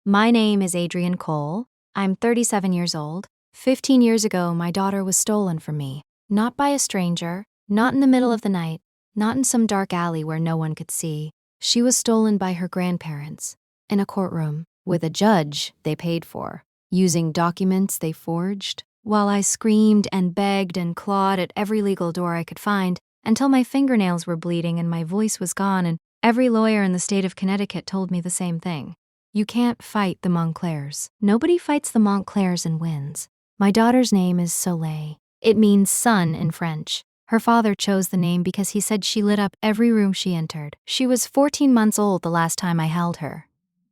My name is Adrienne Cole. I'm 37 years old. 15 years ago, my daughter was stolen from me. Not by a stranger, not in the middle of the night, not in some dark alley where no one could see. She was stolen by her grandparents, in a courtroom, with a judge they paid for, using documents they forged, while I screamed and begged and clawed at every legal door I could find, until my fingernails were bleeding and my voice was gone, and every lawyer in the state of Connecticut told me the same thing. You can't fight the Montclairs. Nobody fights the Montclairs and wins. My daughter's name is Soleil. It means sun in French. Her father chose the name because he said she lit up every room she entered. She was 14 months old the last time I held her.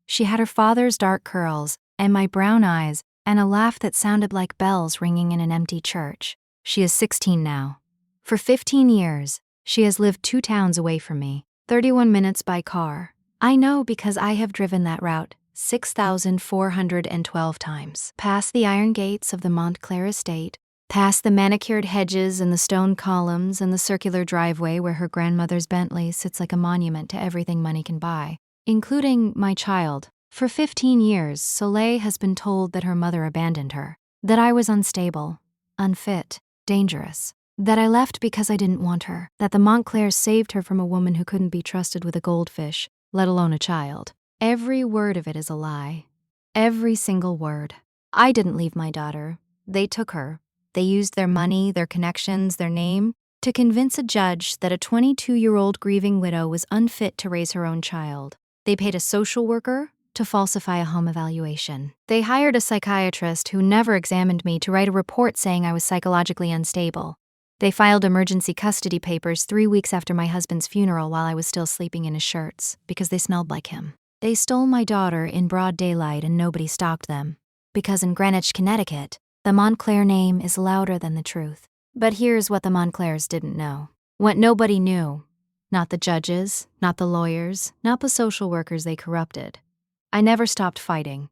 She had her father's dark curls and my brown eyes and a laugh that sounded like bells ringing in an empty church. She is 16 now. For 15 years, she has lived 2 towns away from me, 31 minutes by car. I know because I have driven that route 6,412 times. Past the iron gates of the Montclair estate, past the manicured hedges and the stone columns and the circular driveway where her grandmother's Bentley sits like a monument to everything money can buy, including my child. For 15 years, Soleil has been told that her mother abandoned her, that I was unstable, unfit, dangerous, that I left because I didn't want her, that the Montclairs saved her from a woman who couldn't be trusted with a goldfish, let alone a child. Every word of it is a lie. Every single word. I didn't leave my daughter. They took her. They used their money, their connections, their name, to convince a judge that a 22-year-old grieving widow was unfit to raise her own child. They paid a social worker to falsify a home evaluation. They hired a psychiatrist who never examined me to write a report saying I was psychologically unstable. They filed emergency custody papers 3 weeks after my husband's funeral while I was still sleeping in his shirts because they smelled like him. They stole my daughter in broad daylight and nobody stopped them. Because in Greenwich, Connecticut, the Montclair name is louder than the truth. But here's what the Montclairs didn't know. What nobody knew. Not the judges, not the lawyers, not the social workers they corrupted. I never stopped fighting.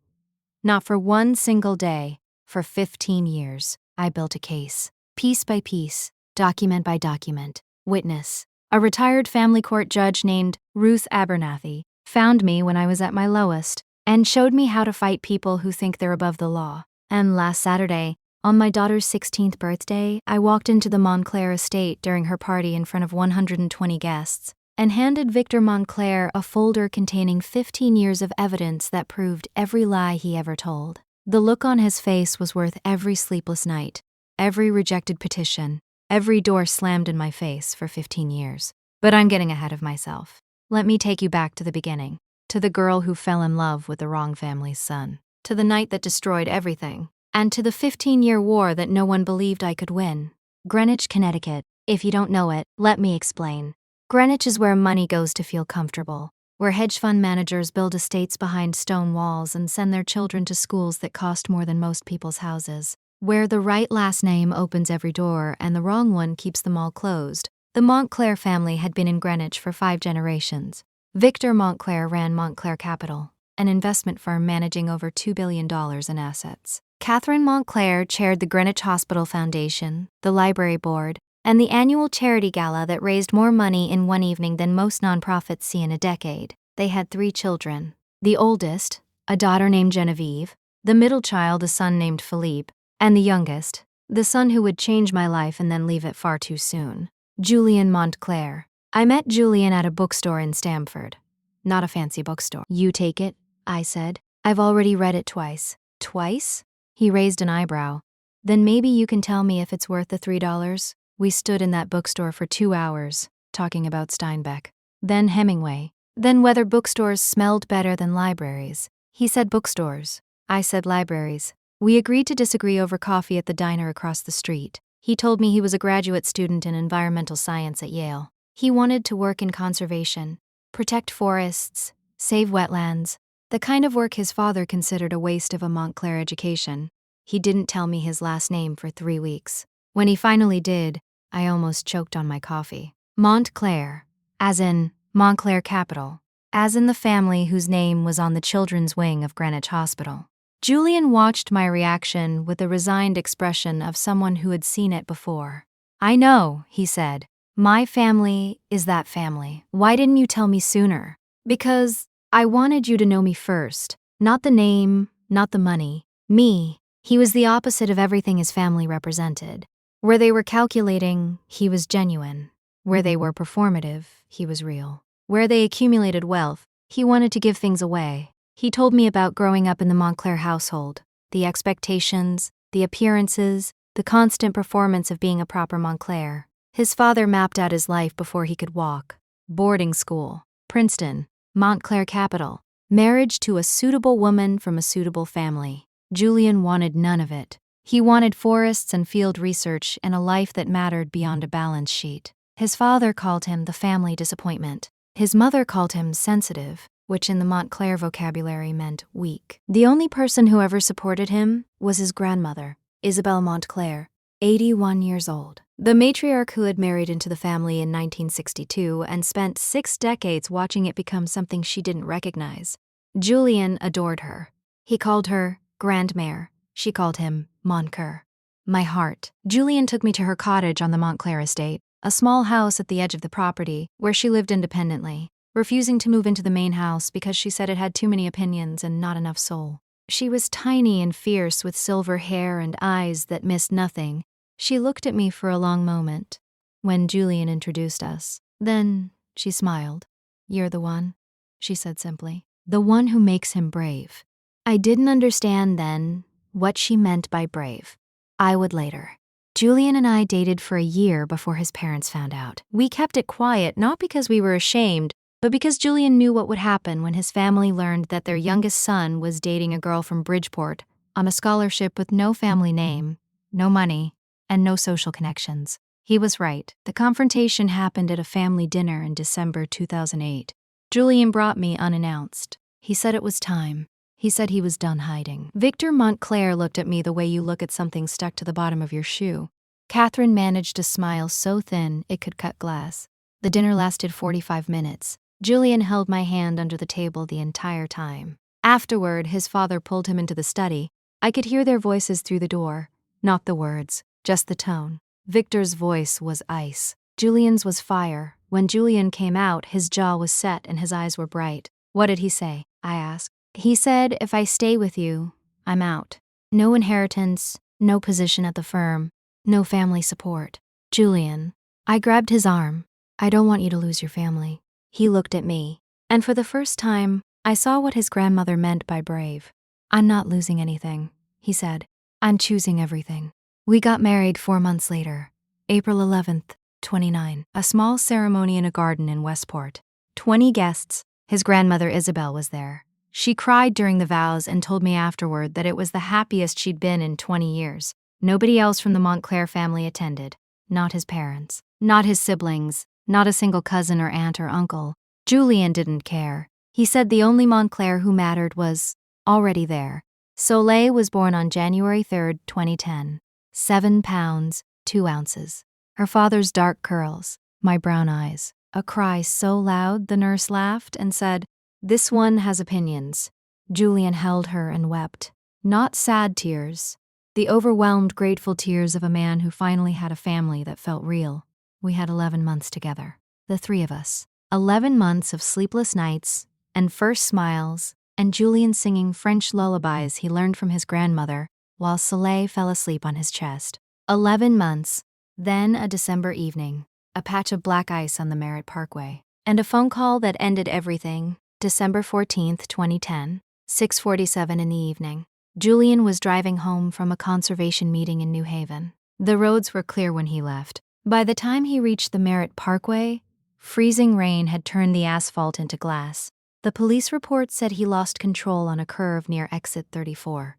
Not for one single day. For 15 years, I built a case. Piece by piece. Document by document. Witness. A retired family court judge named Ruth Abernathy found me when I was at my lowest and showed me how to fight people who think they're above the law. And last Saturday, on my daughter's 16th birthday, I walked into the Montclair estate during her party in front of 120 guests and handed Victor Montclair a folder containing 15 years of evidence that proved every lie he ever told. The look on his face was worth every sleepless night, every rejected petition, every door slammed in my face for 15 years. But I'm getting ahead of myself. Let me take you back to the beginning, to the girl who fell in love with the wrong family's son, to the night that destroyed everything, and to the 15-year war that no one believed I could win. Greenwich, Connecticut. If you don't know it, let me explain. Greenwich is where money goes to feel comfortable, where hedge fund managers build estates behind stone walls and send their children to schools that cost more than most people's houses, where the right last name opens every door and the wrong one keeps them all closed. The Montclair family had been in Greenwich for 5 generations. Victor Montclair ran Montclair Capital, an investment firm managing over $2 billion in assets. Catherine Montclair chaired the Greenwich Hospital Foundation, the library board, and the annual charity gala that raised more money in one evening than most nonprofits see in a decade. They had 3 children. The oldest, a daughter named Genevieve, the middle child, a son named Philippe, and the youngest, the son who would change my life and then leave it far too soon, Julian Montclair. I met Julian at a bookstore in Stamford. Not a fancy bookstore. You take it, I said. I've already read it twice. Twice? He raised an eyebrow. Then maybe you can tell me if it's worth the $3. We stood in that bookstore for 2 hours, talking about Steinbeck. Then Hemingway. Then whether bookstores smelled better than libraries. He said bookstores. I said libraries. We agreed to disagree over coffee at the diner across the street. He told me he was a graduate student in environmental science at Yale. He wanted to work in conservation, protect forests, save wetlands, the kind of work his father considered a waste of a Montclair education. He didn't tell me his last name for 3 weeks. When he finally did, I almost choked on my coffee. Montclair, as in Montclair Capital, as in the family whose name was on the children's wing of Greenwich Hospital. Julian watched my reaction with the resigned expression of someone who had seen it before. I know, he said. My family is that family. Why didn't you tell me sooner? Because I wanted you to know me first. Not the name, not the money. Me. He was the opposite of everything his family represented. Where they were calculating, he was genuine. Where they were performative, he was real. Where they accumulated wealth, he wanted to give things away. He told me about growing up in the Montclair household, the expectations, the appearances, the constant performance of being a proper Montclair. His father mapped out his life before he could walk. Boarding school, Princeton, Montclair capital, marriage to a suitable woman from a suitable family. Julian wanted none of it. He wanted forests and field research and a life that mattered beyond a balance sheet. His father called him the family disappointment. His mother called him sensitive, which in the Montclair vocabulary meant weak. The only person who ever supported him was his grandmother, Isabel Montclair, 81 years old. The matriarch who had married into the family in 1962 and spent 6 decades watching it become something she didn't recognize. Julian adored her. He called her Grandmère. She called him Montclair. My heart. Julian took me to her cottage on the Montclair estate, a small house at the edge of the property where she lived independently, refusing to move into the main house because she said it had too many opinions and not enough soul. She was tiny and fierce with silver hair and eyes that missed nothing. She looked at me for a long moment when Julian introduced us. Then she smiled. "You're the one," she said simply. "The one who makes him brave." I didn't understand then what she meant by brave. I would later. Julian and I dated for a year before his parents found out. We kept it quiet not because we were ashamed, but because Julian knew what would happen when his family learned that their youngest son was dating a girl from Bridgeport on a scholarship with no family name, no money, and no social connections. He was right. The confrontation happened at a family dinner in December 2008. Julian brought me unannounced. He said it was time. He said he was done hiding. Victor Montclair looked at me the way you look at something stuck to the bottom of your shoe. Catherine managed a smile so thin it could cut glass. The dinner lasted 45 minutes. Julian held my hand under the table the entire time. Afterward, his father pulled him into the study. I could hear their voices through the door. Not the words, just the tone. Victor's voice was ice. Julian's was fire. When Julian came out, his jaw was set and his eyes were bright. "What did he say?" I asked. "He said, if I stay with you, I'm out. No inheritance, no position at the firm, no family support." "Julian." I grabbed his arm. "I don't want you to lose your family." He looked at me, and for the first time, I saw what his grandmother meant by brave. "I'm not losing anything," he said. "I'm choosing everything." We got married 4 months later, April 11th, 29, a small ceremony in a garden in Westport. 20 guests. His grandmother Isabel was there. She cried during the vows and told me afterward that it was the happiest she'd been in 20 years. Nobody else from the Montclair family attended. Not his parents. Not his siblings. Not a single cousin or aunt or uncle. Julian didn't care. He said the only Montclair who mattered was already there. Soleil was born on January 3rd, 2010. 7 pounds, 2 ounces. Her father's dark curls, my brown eyes. A cry so loud the nurse laughed and said, "This one has opinions." Julian held her and wept. Not sad tears. The overwhelmed, grateful tears of a man who finally had a family that felt real. We had 11 months together. The 3 of us. 11 months of sleepless nights, and first smiles, and Julian singing French lullabies he learned from his grandmother, while Soleil fell asleep on his chest. 11 months. Then a December evening, a patch of black ice on the Merritt Parkway, and a phone call that ended everything. December 14th, 2010, 6:47 in the evening. Julian was driving home from a conservation meeting in New Haven. The roads were clear when he left. By the time he reached the Merritt Parkway, freezing rain had turned the asphalt into glass. The police report said he lost control on a curve near exit 34.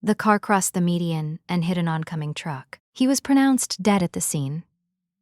The car crossed the median and hit an oncoming truck. He was pronounced dead at the scene.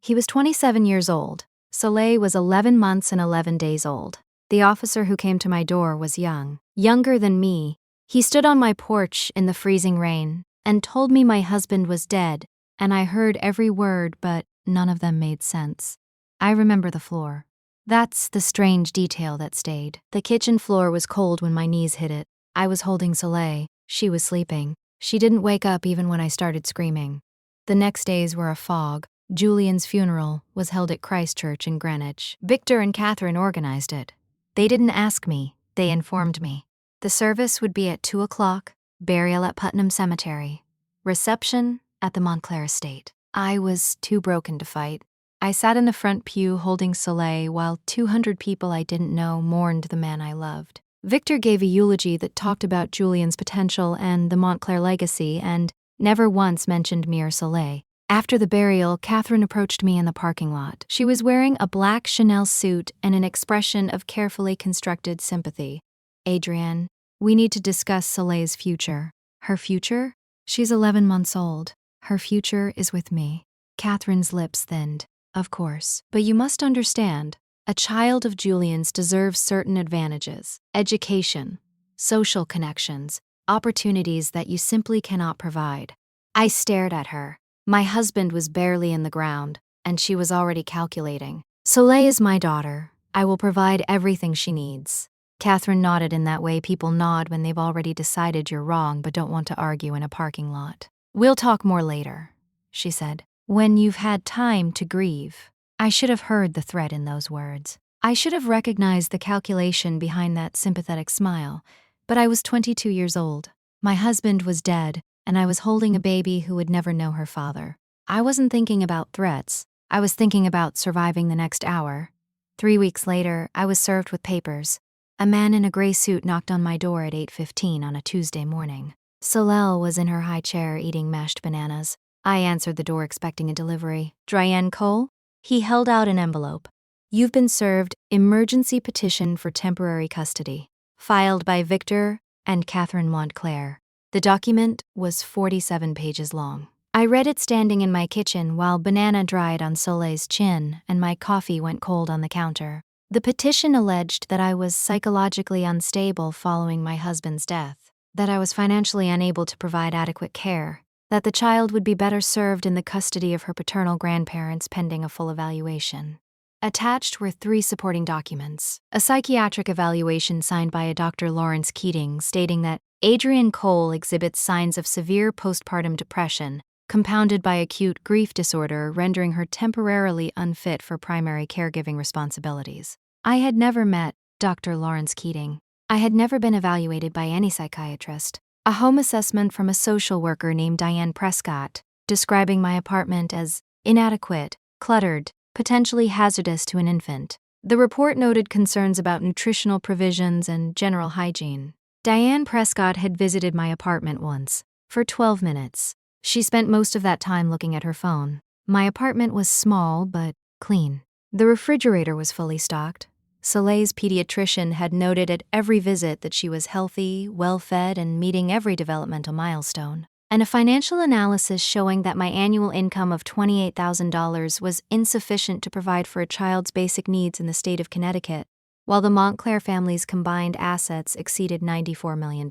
He was 27 years old. Soleil was 11 months and 11 days old. The officer who came to my door was young, younger than me. He stood on my porch in the freezing rain and told me my husband was dead, and I heard every word, but none of them made sense. I remember the floor. That's the strange detail that stayed. The kitchen floor was cold when my knees hit it. I was holding Soleil. She was sleeping. She didn't wake up even when I started screaming. The next days were a fog. Julian's funeral was held at Christ Church in Greenwich. Victor and Catherine organized it. They didn't ask me, they informed me. The service would be at 2 o'clock, burial at Putnam Cemetery, reception at the Montclair estate. I was too broken to fight. I sat in the front pew holding Soleil while 200 people I didn't know mourned the man I loved. Victor gave a eulogy that talked about Julian's potential and the Montclair legacy and never once mentioned me or Soleil. After the burial, Catherine approached me in the parking lot. She was wearing a black Chanel suit and an expression of carefully constructed sympathy. Adrienne, we need to discuss Soleil's future. Her future? She's 11 months old. Her future is with me. Catherine's lips thinned. Of course. But you must understand, a child of Julian's deserves certain advantages. Education, social connections, opportunities that you simply cannot provide. I stared at her. My husband was barely in the ground, and she was already calculating. Soleil is my daughter. I will provide everything she needs. Catherine nodded in that way people nod when they've already decided you're wrong but don't want to argue in a parking lot. We'll talk more later, she said, when you've had time to grieve. I should have heard the threat in those words. I should have recognized the calculation behind that sympathetic smile, but I was 22 years old. My husband was dead, and I was holding a baby who would never know her father. I wasn't thinking about threats. I was thinking about surviving the next hour. 3 weeks later, I was served with papers. A man in a gray suit knocked on my door at 8:15 on a Tuesday morning. Soleil was in her high chair eating mashed bananas. I answered the door expecting a delivery. Adrienne Cole? He held out an envelope. You've been served emergency petition for temporary custody, filed by Victor and Catherine Montclair. The document was 47 pages long. I read it standing in my kitchen while banana dried on Soleil's chin and my coffee went cold on the counter. The petition alleged that I was psychologically unstable following my husband's death, that I was financially unable to provide adequate care, that the child would be better served in the custody of her paternal grandparents pending a full evaluation. Attached were 3 supporting documents. A psychiatric evaluation signed by a Dr. Lawrence Keating stating that Adrienne Cole exhibits signs of severe postpartum depression, compounded by acute grief disorder, rendering her temporarily unfit for primary caregiving responsibilities. I had never met Dr. Lawrence Keating. I had never been evaluated by any psychiatrist. A home assessment from a social worker named Diane Prescott, describing my apartment as inadequate, cluttered, potentially hazardous to an infant. The report noted concerns about nutritional provisions and general hygiene. Diane Prescott had visited my apartment once, for 12 minutes. She spent most of that time looking at her phone. My apartment was small but clean. The refrigerator was fully stocked. Soleil's pediatrician had noted at every visit that she was healthy, well-fed, and meeting every developmental milestone. And a financial analysis showing that my annual income of $28,000 was insufficient to provide for a child's basic needs in the state of Connecticut, while the Montclair family's combined assets exceeded $94 million.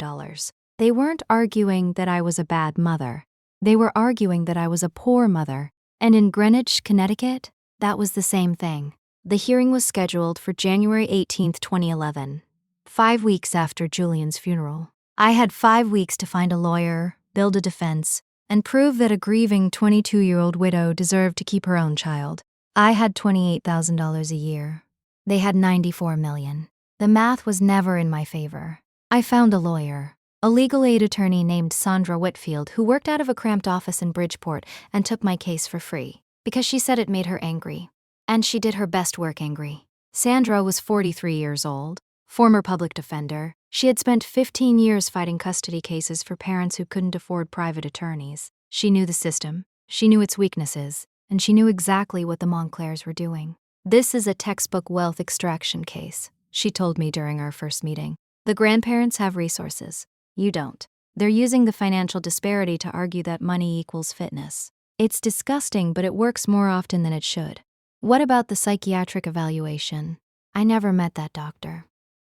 They weren't arguing that I was a bad mother. They were arguing that I was a poor mother, and in Greenwich, Connecticut, that was the same thing. The hearing was scheduled for January 18, 2011, 5 weeks after Julian's funeral. I had 5 weeks to find a lawyer, build a defense, and prove that a grieving 22-year-old widow deserved to keep her own child. I had $28,000 a year. They had $94 million. The math was never in my favor. I found a lawyer, a legal aid attorney named Sandra Whitfield, who worked out of a cramped office in Bridgeport and took my case for free, because she said it made her angry. And she did her best work angry. Sandra was 43 years old, former public defender. She had spent 15 years fighting custody cases for parents who couldn't afford private attorneys. She knew the system, she knew its weaknesses, and she knew exactly what the Montclairs were doing. This is a textbook wealth extraction case, she told me during our first meeting. The grandparents have resources. You don't. They're using the financial disparity to argue that money equals fitness. It's disgusting, but it works more often than it should. What about the psychiatric evaluation? I never met that doctor.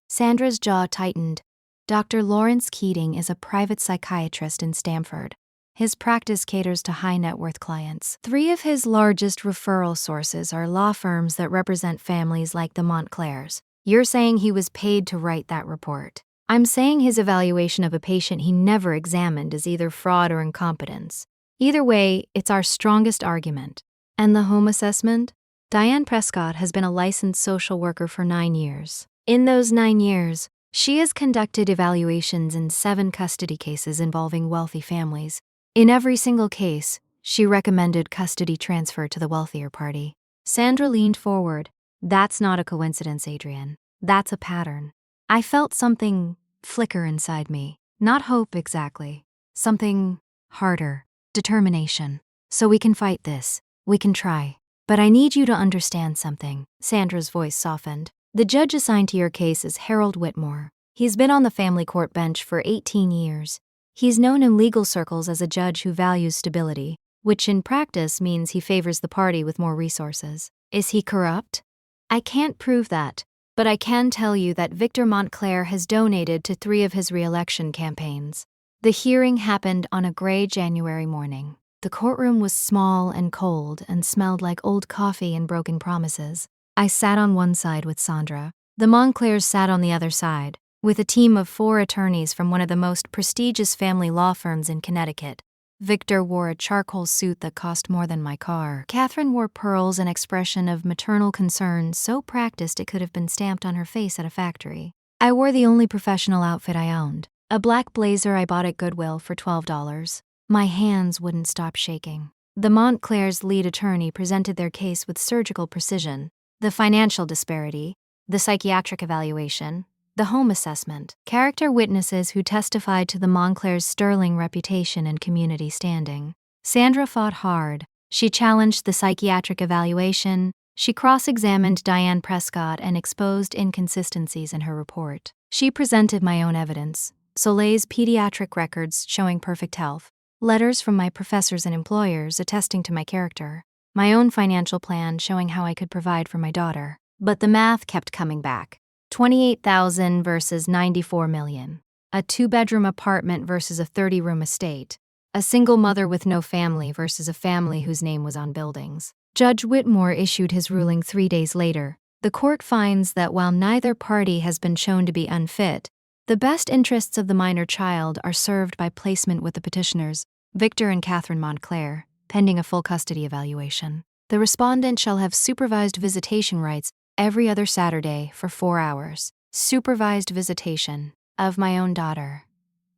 Sandra's jaw tightened. Dr. Lawrence Keating is a private psychiatrist in Stamford. His practice caters to high net worth clients. 3 of his largest referral sources are law firms that represent families like the Montclairs. You're saying he was paid to write that report. I'm saying his evaluation of a patient he never examined is either fraud or incompetence. Either way, it's our strongest argument. And the home assessment? Diane Prescott has been a licensed social worker for 9 years. In those 9 years, She has conducted evaluations in 7 custody cases involving wealthy families. In every single case, she recommended custody transfer to the wealthier party. Sandra leaned forward. That's not a coincidence, Adrienne. That's a pattern. I felt something flicker inside me. Not hope exactly. Something harder. Determination. So we can fight this. We can try. But I need you to understand something. Sandra's voice softened. The judge assigned to your case is Harold Whitmore. He's been on the family court bench for 18 years. He's known in legal circles as a judge who values stability, which in practice means he favors the party with more resources. Is he corrupt? I can't prove that, but I can tell you that Victor Montclair has donated to 3 of his re-election campaigns. The hearing happened on a gray January morning. The courtroom was small and cold and smelled like old coffee and broken promises. I sat on one side with Sandra. The Montclairs sat on the other side, with a team of 4 attorneys from one of the most prestigious family law firms in Connecticut. Victor wore a charcoal suit that cost more than my car. Catherine wore pearls, an expression of maternal concern so practiced it could have been stamped on her face at a factory. I wore the only professional outfit I owned, a black blazer I bought at Goodwill for $12. My hands wouldn't stop shaking. The Montclair's lead attorney presented their case with surgical precision. The financial disparity, the psychiatric evaluation, the home assessment, character witnesses who testified to the Montclair's sterling reputation and community standing. Sandra fought hard. She challenged the psychiatric evaluation, she cross-examined Diane Prescott and exposed inconsistencies in her report. She presented my own evidence, Soleil's pediatric records showing perfect health, letters from my professors and employers attesting to my character, my own financial plan showing how I could provide for my daughter. But the math kept coming back. 28,000 versus 94 million. A 2-bedroom apartment versus a 30-room estate. A single mother with no family versus a family whose name was on buildings. Judge Whitmore issued his ruling 3 days later. The court finds that while neither party has been shown to be unfit, the best interests of the minor child are served by placement with the petitioners, Victor and Catherine Montclair, pending a full custody evaluation. The respondent shall have supervised visitation rights every other Saturday for 4 hours. Supervised visitation of my own daughter.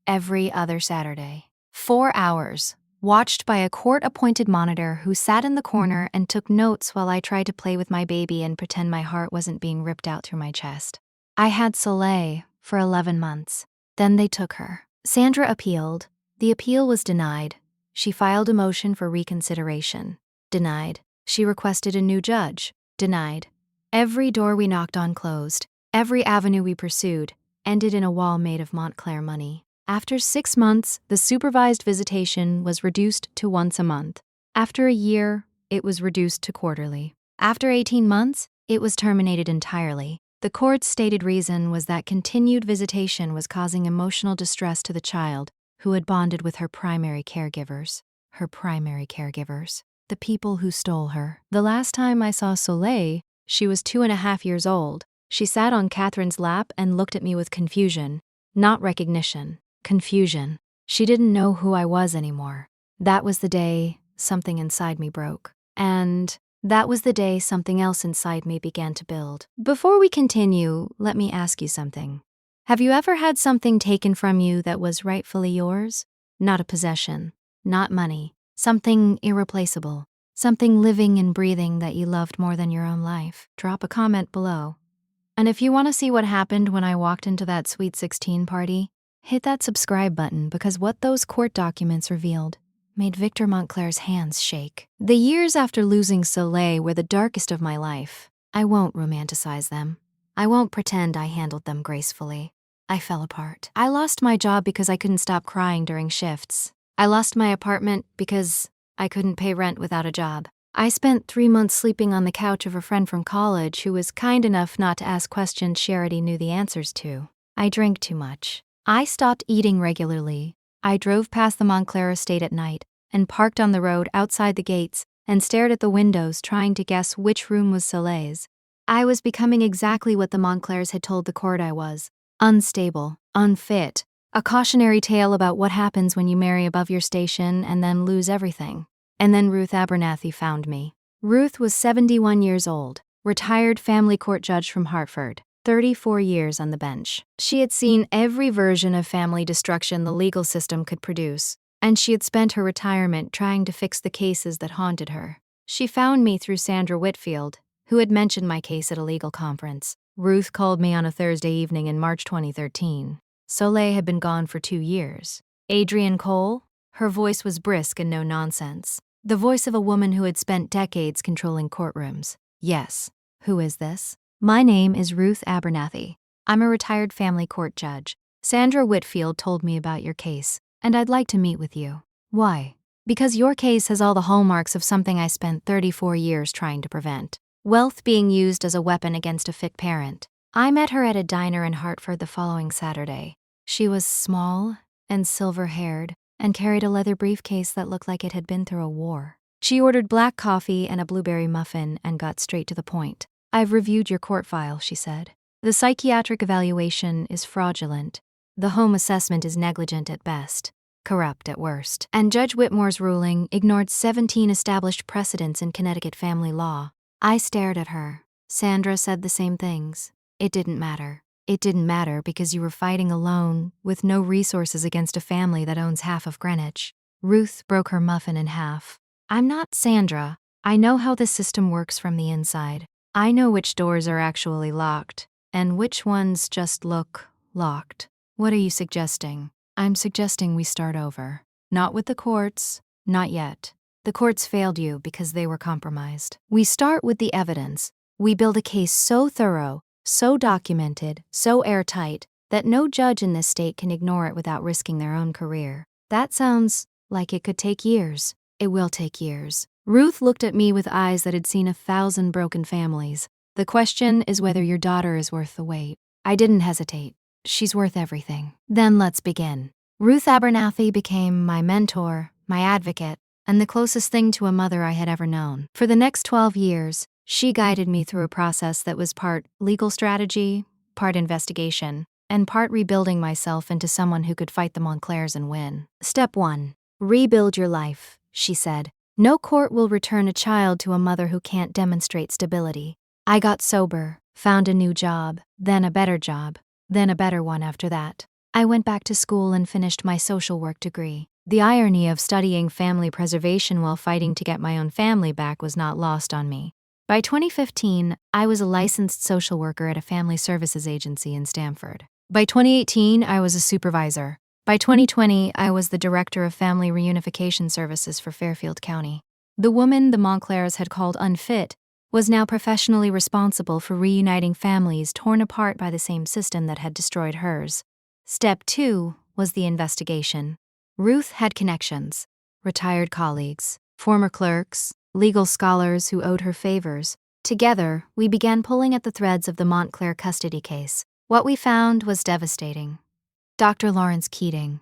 Every other Saturday. 4 hours. Watched by a court-appointed monitor who sat in the corner and took notes while I tried to play with my baby and pretend my heart wasn't being ripped out through my chest. I had Soleil for 11 months. Then they took her. Sandra appealed. The appeal was denied. She filed a motion for reconsideration. Denied. She requested a new judge. Denied. Every door we knocked on closed. Every avenue we pursued ended in a wall made of Montclair money. After 6 months, the supervised visitation was reduced to once a month. After a year, it was reduced to quarterly. After 18 months, it was terminated entirely. The court's stated reason was that continued visitation was causing emotional distress to the child, who had bonded with her primary caregivers. Her primary caregivers. The people who stole her. The last time I saw Soleil, she was 2.5 years old. She sat on Catherine's lap and looked at me with confusion. Not recognition. Confusion. She didn't know who I was anymore. That was the day something inside me broke. And that was the day something else inside me began to build. Before we continue, let me ask you something. Have you ever had something taken from you that was rightfully yours? Not a possession, not money, something irreplaceable, something living and breathing that you loved more than your own life? Drop a comment below. And if you want to see what happened when I walked into that Sweet 16 party, hit that subscribe button, because what those court documents revealed made Victor Montclair's hands shake. The years after losing Soleil were the darkest of my life. I won't romanticize them. I won't pretend I handled them gracefully. I fell apart. I lost my job because I couldn't stop crying during shifts. I lost my apartment because I couldn't pay rent without a job. I spent 3 months sleeping on the couch of a friend from college who was kind enough not to ask questions she already knew the answers to. I drank too much. I stopped eating regularly. I drove past the Montclair estate at night and parked on the road outside the gates and stared at the windows trying to guess which room was Soleil's. I was becoming exactly what the Montclairs had told the court I was. Unstable, unfit, a cautionary tale about what happens when you marry above your station and then lose everything. And then Ruth Abernathy found me. Ruth was 71 years old, retired family court judge from Hartford. 34 years on the bench. She had seen every version of family destruction the legal system could produce, and she had spent her retirement trying to fix the cases that haunted her. She found me through Sandra Whitfield, who had mentioned my case at a legal conference. Ruth called me on a Thursday evening in March 2013. Soleil had been gone for 2 years. Adrienne Cole? Her voice was brisk and no nonsense. The voice of a woman who had spent decades controlling courtrooms. Yes. Who is this? My name is Ruth Abernathy. I'm a retired family court judge. Sandra Whitfield told me about your case, and I'd like to meet with you. Why? Because your case has all the hallmarks of something I spent 34 years trying to prevent. Wealth being used as a weapon against a fit parent. I met her at a diner in Hartford the following Saturday. She was small and silver-haired and carried a leather briefcase that looked like it had been through a war. She ordered black coffee and a blueberry muffin and got straight to the point. I've reviewed your court file, she said. The psychiatric evaluation is fraudulent. The home assessment is negligent at best, corrupt at worst. And Judge Whitmore's ruling ignored 17 established precedents in Connecticut family law. I stared at her. Sandra said the same things. It didn't matter. It didn't matter because you were fighting alone, with no resources against a family that owns half of Greenwich. Ruth broke her muffin in half. I'm not Sandra. I know how the system works from the inside. I know which doors are actually locked, and which ones just look locked. What are you suggesting? I'm suggesting we start over. Not with the courts, not yet. The courts failed you because they were compromised. We start with the evidence. We build a case so thorough, so documented, so airtight, that no judge in this state can ignore it without risking their own career. That sounds like it could take years. It will take years. Ruth looked at me with eyes that had seen 1,000 broken families. The question is whether your daughter is worth the wait. I didn't hesitate. She's worth everything. Then let's begin. Ruth Abernathy became my mentor, my advocate, and the closest thing to a mother I had ever known. For the next 12 years, she guided me through a process that was part legal strategy, part investigation, and part rebuilding myself into someone who could fight the Montclairs and win. Step 1. Rebuild your life, she said. No court will return a child to a mother who can't demonstrate stability. I got sober, found a new job, then a better job, then a better one after that. I went back to school and finished my social work degree. The irony of studying family preservation while fighting to get my own family back was not lost on me. By 2015, I was a licensed social worker at a family services agency in Stamford. By 2018, I was a supervisor. By 2020, I was the director of family reunification services for Fairfield County. The woman the Montclairs had called Unfit was now professionally responsible for reuniting families torn apart by the same system that had destroyed hers. Step 2 was the investigation. Ruth had connections, retired colleagues, former clerks, legal scholars who owed her favors. Together, we began pulling at the threads of the Montclair custody case. What we found was devastating. Dr. Lawrence Keating,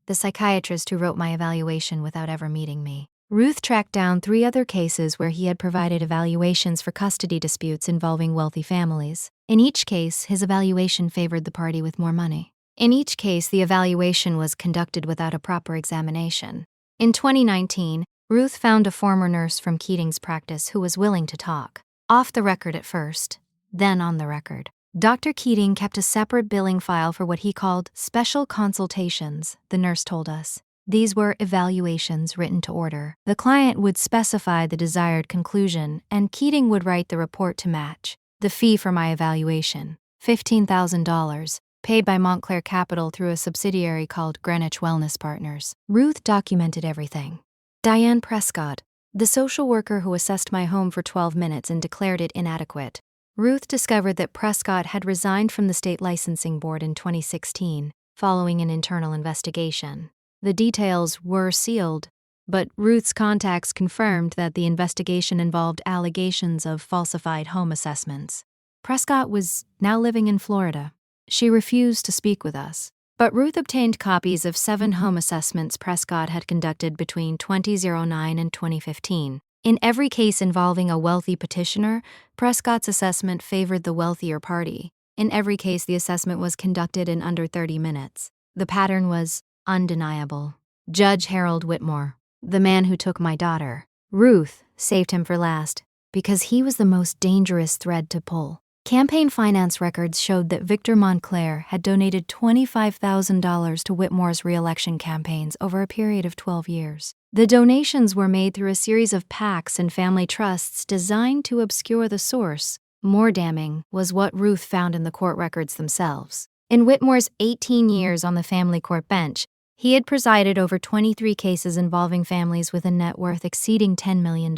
the psychiatrist who wrote my evaluation without ever meeting me. Ruth tracked down 3 other cases where he had provided evaluations for custody disputes involving wealthy families. In each case, his evaluation favored the party with more money. In each case, the evaluation was conducted without a proper examination. In 2019, Ruth found a former nurse from Keating's practice who was willing to talk. Off the record at first, then on the record. Dr. Keating kept a separate billing file for what he called special consultations, the nurse told us. These were evaluations written to order. The client would specify the desired conclusion, and Keating would write the report to match. The fee for my evaluation, $15,000, paid by Montclair Capital through a subsidiary called Greenwich Wellness Partners. Ruth documented everything. Diane Prescott, the social worker who assessed my home for 12 minutes and declared it inadequate. Ruth discovered that Prescott had resigned from the state licensing board in 2016, following an internal investigation. The details were sealed, but Ruth's contacts confirmed that the investigation involved allegations of falsified home assessments. Prescott was now living in Florida. She refused to speak with us, but Ruth obtained copies of 7 home assessments Prescott had conducted between 2009 and 2015. In every case involving a wealthy petitioner, Prescott's assessment favored the wealthier party. In every case, the assessment was conducted in under 30 minutes. The pattern was undeniable. Judge Harold Whitmore, the man who took my daughter. Ruth saved him for last, because he was the most dangerous thread to pull. Campaign finance records showed that Victor Montclair had donated $25,000 to Whitmore's re-election campaigns over a period of 12 years. The donations were made through a series of PACs and family trusts designed to obscure the source. More damning was what Ruth found in the court records themselves. In Whitmore's 18 years on the family court bench, he had presided over 23 cases involving families with a net worth exceeding $10 million.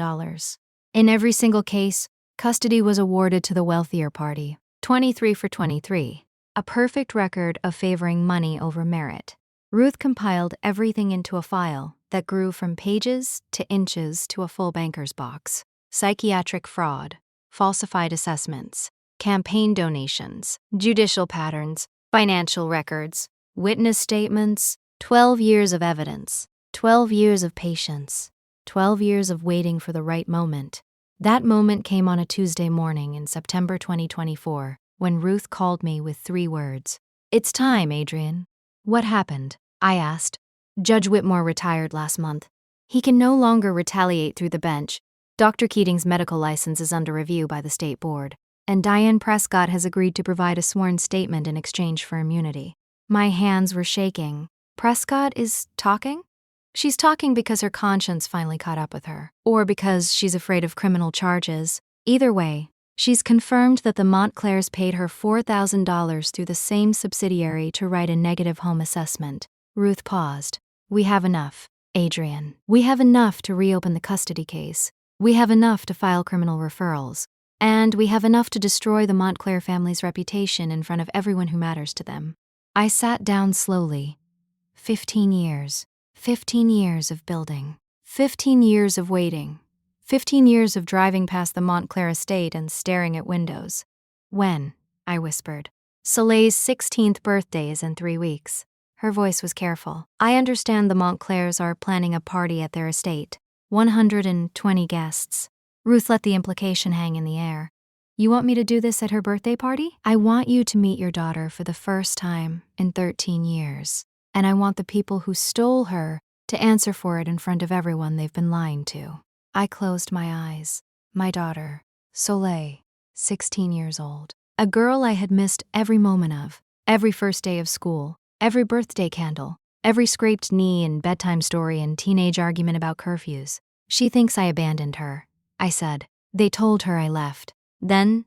In every single case, custody was awarded to the wealthier party, 23 for 23, a perfect record of favoring money over merit. Ruth compiled everything into a file that grew from pages to inches to a full banker's box. Psychiatric fraud, falsified assessments, campaign donations, judicial patterns, financial records, witness statements, 12 years of evidence, 12 years of patience, 12 years of waiting for the right moment. That moment came on a Tuesday morning in September 2024, when Ruth called me with 3 words. "It's time, Adrienne." "What happened?" I asked. "Judge Whitmore retired last month. He can no longer retaliate through the bench. Dr. Keating's medical license is under review by the state board, and Diane Prescott has agreed to provide a sworn statement in exchange for immunity." My hands were shaking. Prescott is talking? She's talking because her conscience finally caught up with her, or because she's afraid of criminal charges. Either way, she's confirmed that the Montclairs paid her $4,000 through the same subsidiary to write a negative home assessment. Ruth paused. "We have enough, Adrienne. We have enough to reopen the custody case. We have enough to file criminal referrals. And we have enough to destroy the Montclair family's reputation in front of everyone who matters to them." I sat down slowly. 15 years. 15 years of building. 15 years of waiting. 15 years of driving past the Montclair estate and staring at windows. "When?" I whispered. "Soleil's 16th birthday is in 3 weeks." Her voice was careful. "I understand the Montclairs are planning a party at their estate. 120 guests." Ruth let the implication hang in the air. "You want me to do this at her birthday party?" "I want you to meet your daughter for the first time in 13 years. And I want the people who stole her to answer for it in front of everyone they've been lying to." I closed my eyes. My daughter, Soleil, 16 years old. A girl I had missed every moment of, every first day of school, every birthday candle, every scraped knee and bedtime story and teenage argument about curfews. "She thinks I abandoned her," I said. "They told her I left. Then,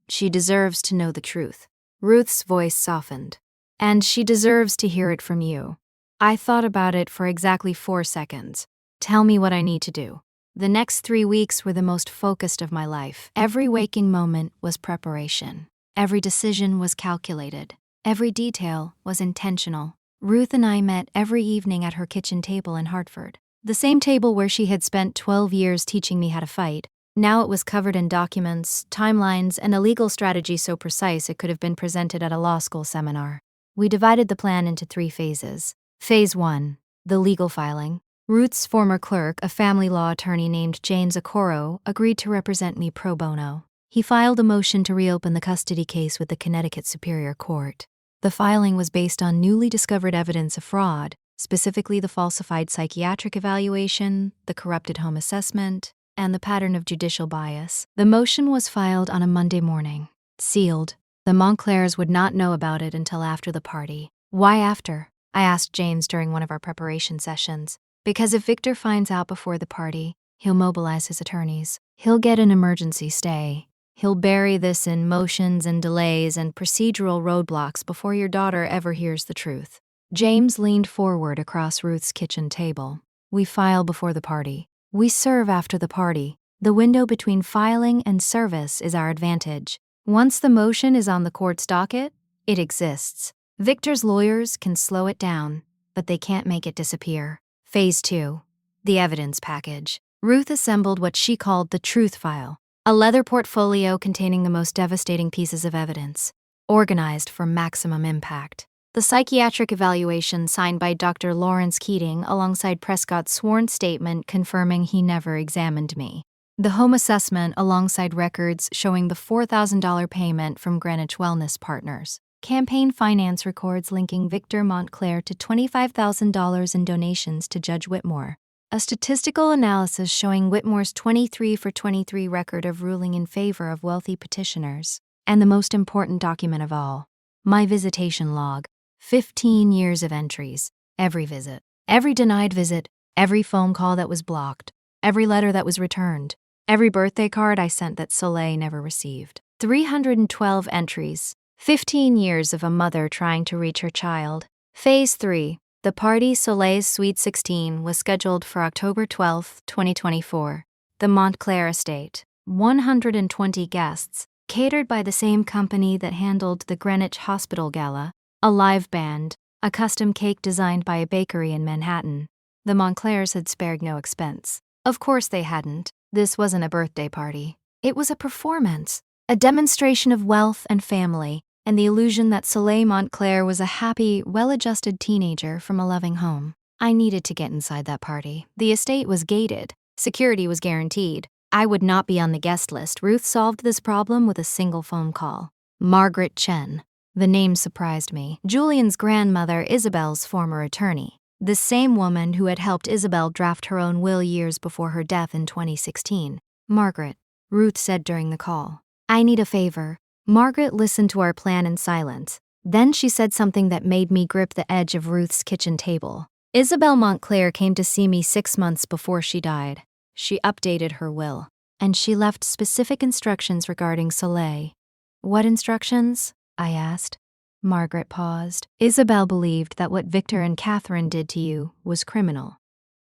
she deserves to know the truth." Ruth's voice softened. "And she deserves to hear it from you." I thought about it for exactly 4 seconds. "Tell me what I need to do." The next 3 weeks were the most focused of my life. Every waking moment was preparation. Every decision was calculated. Every detail was intentional. Ruth and I met every evening at her kitchen table in Hartford. The same table where she had spent 12 years teaching me how to fight. Now it was covered in documents, timelines, and a legal strategy so precise it could have been presented at a law school seminar. We divided the plan into 3 phases. Phase 1, the legal filing. Ruth's former clerk, a family law attorney named James Okoro, agreed to represent me pro bono. He filed a motion to reopen the custody case with the Connecticut Superior Court. The filing was based on newly discovered evidence of fraud, specifically the falsified psychiatric evaluation, the corrupted home assessment, and the pattern of judicial bias. The motion was filed on a Monday morning. Sealed. The Montclairs would not know about it until after the party. "Why after?" I asked James during one of our preparation sessions. "Because if Victor finds out before the party, he'll mobilize his attorneys. He'll get an emergency stay. He'll bury this in motions and delays and procedural roadblocks before your daughter ever hears the truth." James leaned forward across Ruth's kitchen table. "We file before the party. We serve after the party. The window between filing and service is our advantage. Once the motion is on the court's docket, it exists. Victor's lawyers can slow it down, but they can't make it disappear." Phase 2, the evidence package. Ruth assembled what she called the truth file, a leather portfolio containing the most devastating pieces of evidence, organized for maximum impact. The psychiatric evaluation signed by Dr. Lawrence Keating alongside Prescott's sworn statement confirming he never examined me. The home assessment alongside records showing the $4,000 payment from Greenwich Wellness Partners. Campaign finance records linking Victor Montclair to $25,000 in donations to Judge Whitmore. A statistical analysis showing Whitmore's 23 for 23 record of ruling in favor of wealthy petitioners. And the most important document of all, my visitation log. 15 years of entries. Every visit. Every denied visit. Every phone call that was blocked. Every letter that was returned. Every birthday card I sent that Soleil never received. 312 entries. 15 years of a mother trying to reach her child. Phase 3. The party Soleil's Sweet 16 was scheduled for October 12, 2024. The Montclair estate. 120 guests, catered by the same company that handled the Greenwich Hospital Gala, a live band, a custom cake designed by a bakery in Manhattan. The Montclairs had spared no expense. Of course they hadn't. This wasn't a birthday party. It was a performance, a demonstration of wealth and family, and the illusion that Soleil Montclair was a happy, well-adjusted teenager from a loving home. I needed to get inside that party. The estate was gated. Security was guaranteed. I would not be on the guest list. Ruth solved this problem with a single phone call. Margaret Chen. The name surprised me. Julian's grandmother, Isabel's former attorney. The same woman who had helped Isabel draft her own will years before her death in 2016. Margaret, Ruth said during the call. I need a favor. Margaret listened to our plan in silence. Then she said something that made me grip the edge of Ruth's kitchen table. Isabel Montclair came to see me 6 months before she died. She updated her will, and she left specific instructions regarding Soleil. What instructions? I asked. Margaret paused. Isabel believed that what Victor and Catherine did to you was criminal.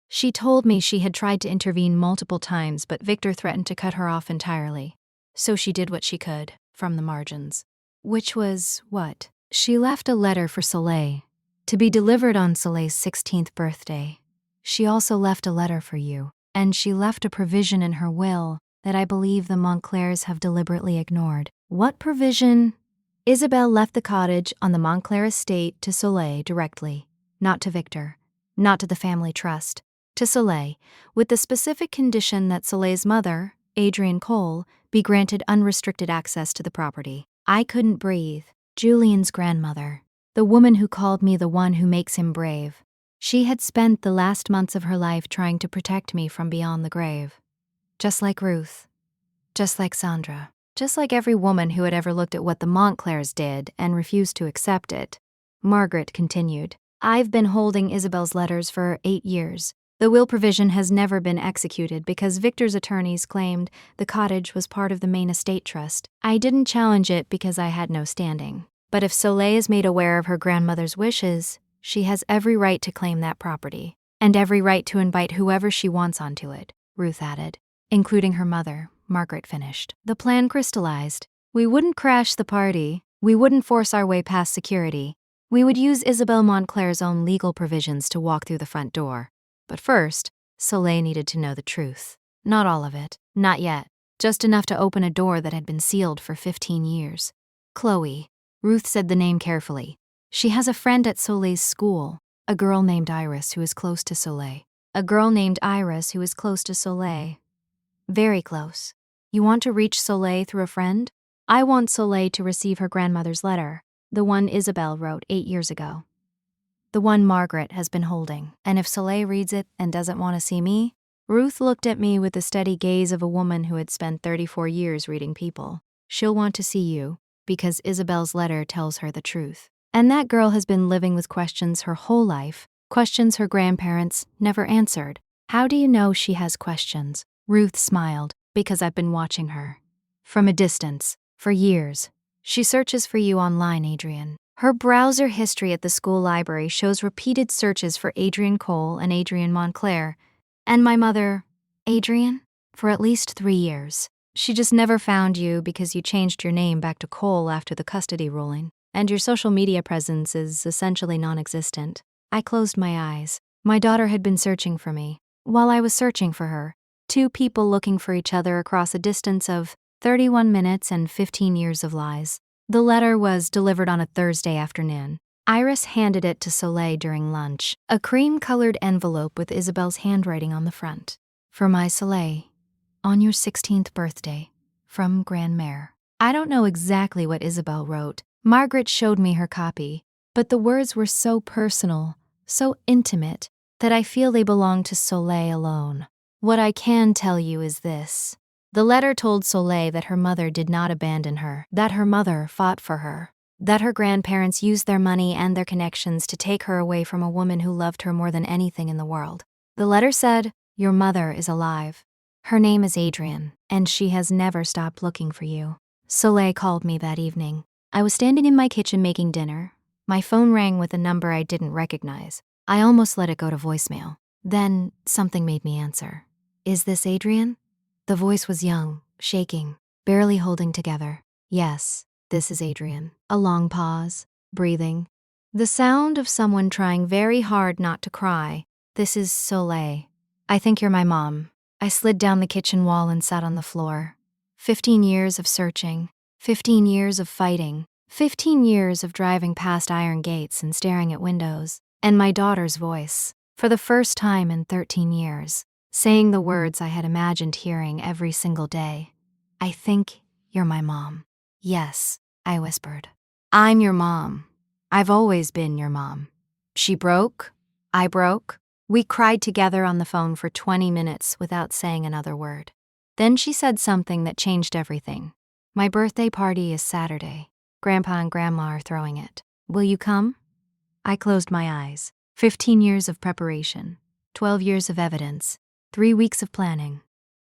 She told me she had tried to intervene multiple times, but Victor threatened to cut her off entirely. So she did what she could, from the margins. Which was what? She left a letter for Soleil, to be delivered on Soleil's 16th birthday. She also left a letter for you, and she left a provision in her will that I believe the Montclairs have deliberately ignored. What provision? Isabel left the cottage on the Montclair estate to Soleil directly, not to Victor, not to the family trust, to Soleil, with the specific condition that Soleil's mother, Adrienne Cole, be granted unrestricted access to the property. I couldn't breathe. Julian's grandmother, the woman who called me the one who makes him brave. She had spent the last months of her life trying to protect me from beyond the grave. Just like Ruth. Just like Sandra. Just like every woman who had ever looked at what the Montclairs did and refused to accept it. Margaret continued. I've been holding Isabel's letters for 8 years. The will provision has never been executed because Victor's attorneys claimed the cottage was part of the main estate trust. I didn't challenge it because I had no standing. But if Soleil is made aware of her grandmother's wishes, she has every right to claim that property, and every right to invite whoever she wants onto it, Ruth added. Including her mother, Margaret finished. The plan crystallized. We wouldn't crash the party. We wouldn't force our way past security. We would use Isabel Montclair's own legal provisions to walk through the front door. But first, Soleil needed to know the truth. Not all of it. Not yet. Just enough to open a door that had been sealed for 15 years. Chloe. Ruth said the name carefully. She has a friend at Soleil's school, a girl named Iris who is close to Soleil. A girl named Iris who is close to Soleil. Very close. You want to reach Soleil through a friend? I want Soleil to receive her grandmother's letter, the one Isabel wrote 8 years ago. The one Margaret has been holding, and if Soleil reads it and doesn't want to see me, Ruth looked at me with the steady gaze of a woman who had spent 34 years reading people. She'll want to see you, because Isabel's letter tells her the truth. And that girl has been living with questions her whole life, questions her grandparents never answered. How do you know she has questions? Ruth smiled, because I've been watching her. From a distance, for years. She searches for you online, Adrienne. Her browser history at the school library shows repeated searches for Adrienne Cole and Adrienne Montclair, and my mother, Adrienne, for at least 3 years. She just never found you because you changed your name back to Cole after the custody ruling, and your social media presence is essentially non-existent. I closed my eyes. My daughter had been searching for me. While I was searching for her, 2 people looking for each other across a distance of 31 minutes and 15 years of lies. The letter was delivered on a Thursday afternoon. Iris handed it to Soleil during lunch, a cream-colored envelope with Isabel's handwriting on the front. For my Soleil, on your 16th birthday, from Grandmère. I don't know exactly what Isabel wrote. Margaret showed me her copy, but the words were so personal, so intimate, that I feel they belong to Soleil alone. What I can tell you is this. The letter told Soleil that her mother did not abandon her, that her mother fought for her, that her grandparents used their money and their connections to take her away from a woman who loved her more than anything in the world. The letter said, "Your mother is alive. Her name is Adrienne, and she has never stopped looking for you." Soleil called me that evening. I was standing in my kitchen making dinner. My phone rang with a number I didn't recognize. I almost let it go to voicemail. Then something made me answer. "Is this Adrienne?" The voice was young, shaking, barely holding together. "Yes, this is Adrienne." A long pause, breathing. The sound of someone trying very hard not to cry. "This is Soleil. I think you're my mom." I slid down the kitchen wall and sat on the floor. 15 years of searching, 15 years of fighting, 15 years of driving past iron gates and staring at windows, and my daughter's voice, for the first time in 13 years, saying the words I had imagined hearing every single day. "I think you're my mom." "Yes," I whispered. "I'm your mom. I've always been your mom." She broke. I broke. We cried together on the phone for 20 minutes without saying another word. Then she said something that changed everything. "My birthday party is Saturday. Grandpa and Grandma are throwing it. Will you come?" I closed my eyes. 15 years of preparation, 12 years of evidence, 3 weeks of planning.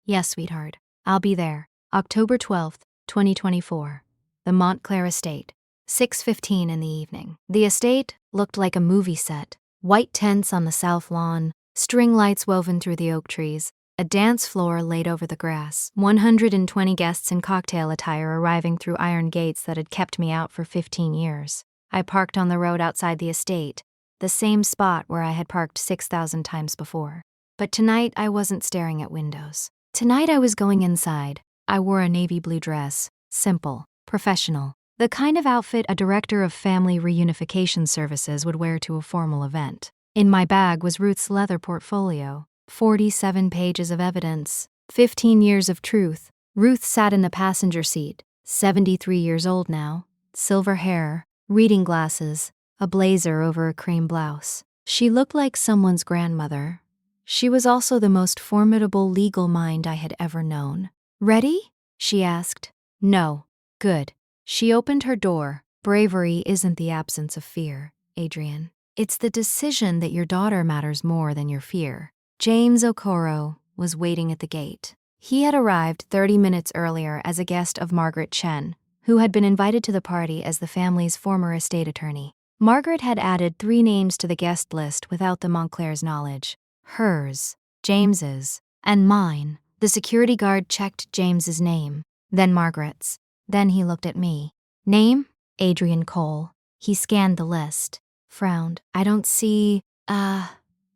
"Yes, sweetheart, I'll be there. October 12th, 2024. The Montclair estate. 6:15 in the evening." The estate looked like a movie set. White tents on the south lawn, string lights woven through the oak trees, a dance floor laid over the grass, 120 guests in cocktail attire arriving through iron gates that had kept me out for 15 years. I parked on the road outside the estate, the same spot where I had parked 6,000 times before. But tonight I wasn't staring at windows. Tonight I was going inside. I wore a navy blue dress, simple, professional, the kind of outfit a director of family reunification services would wear to a formal event. In my bag was Ruth's leather portfolio, 47 pages of evidence, 15 years of truth. Ruth sat in the passenger seat, 73 years old now, silver hair, reading glasses, a blazer over a cream blouse. She looked like someone's grandmother. She was also the most formidable legal mind I had ever known. "Ready?" she asked. "No." "Good." She opened her door. "Bravery isn't the absence of fear, Adrienne. It's the decision that your daughter matters more than your fear." James Okoro was waiting at the gate. He had arrived 30 minutes earlier as a guest of Margaret Chen, who had been invited to the party as the family's former estate attorney. Margaret had added 3 names to the guest list without the Montclair's knowledge. Hers, James's, and mine. The security guard checked James's name, then Margaret's. Then he looked at me. "Name? Adrienne Cole." He scanned the list, frowned. "I don't see,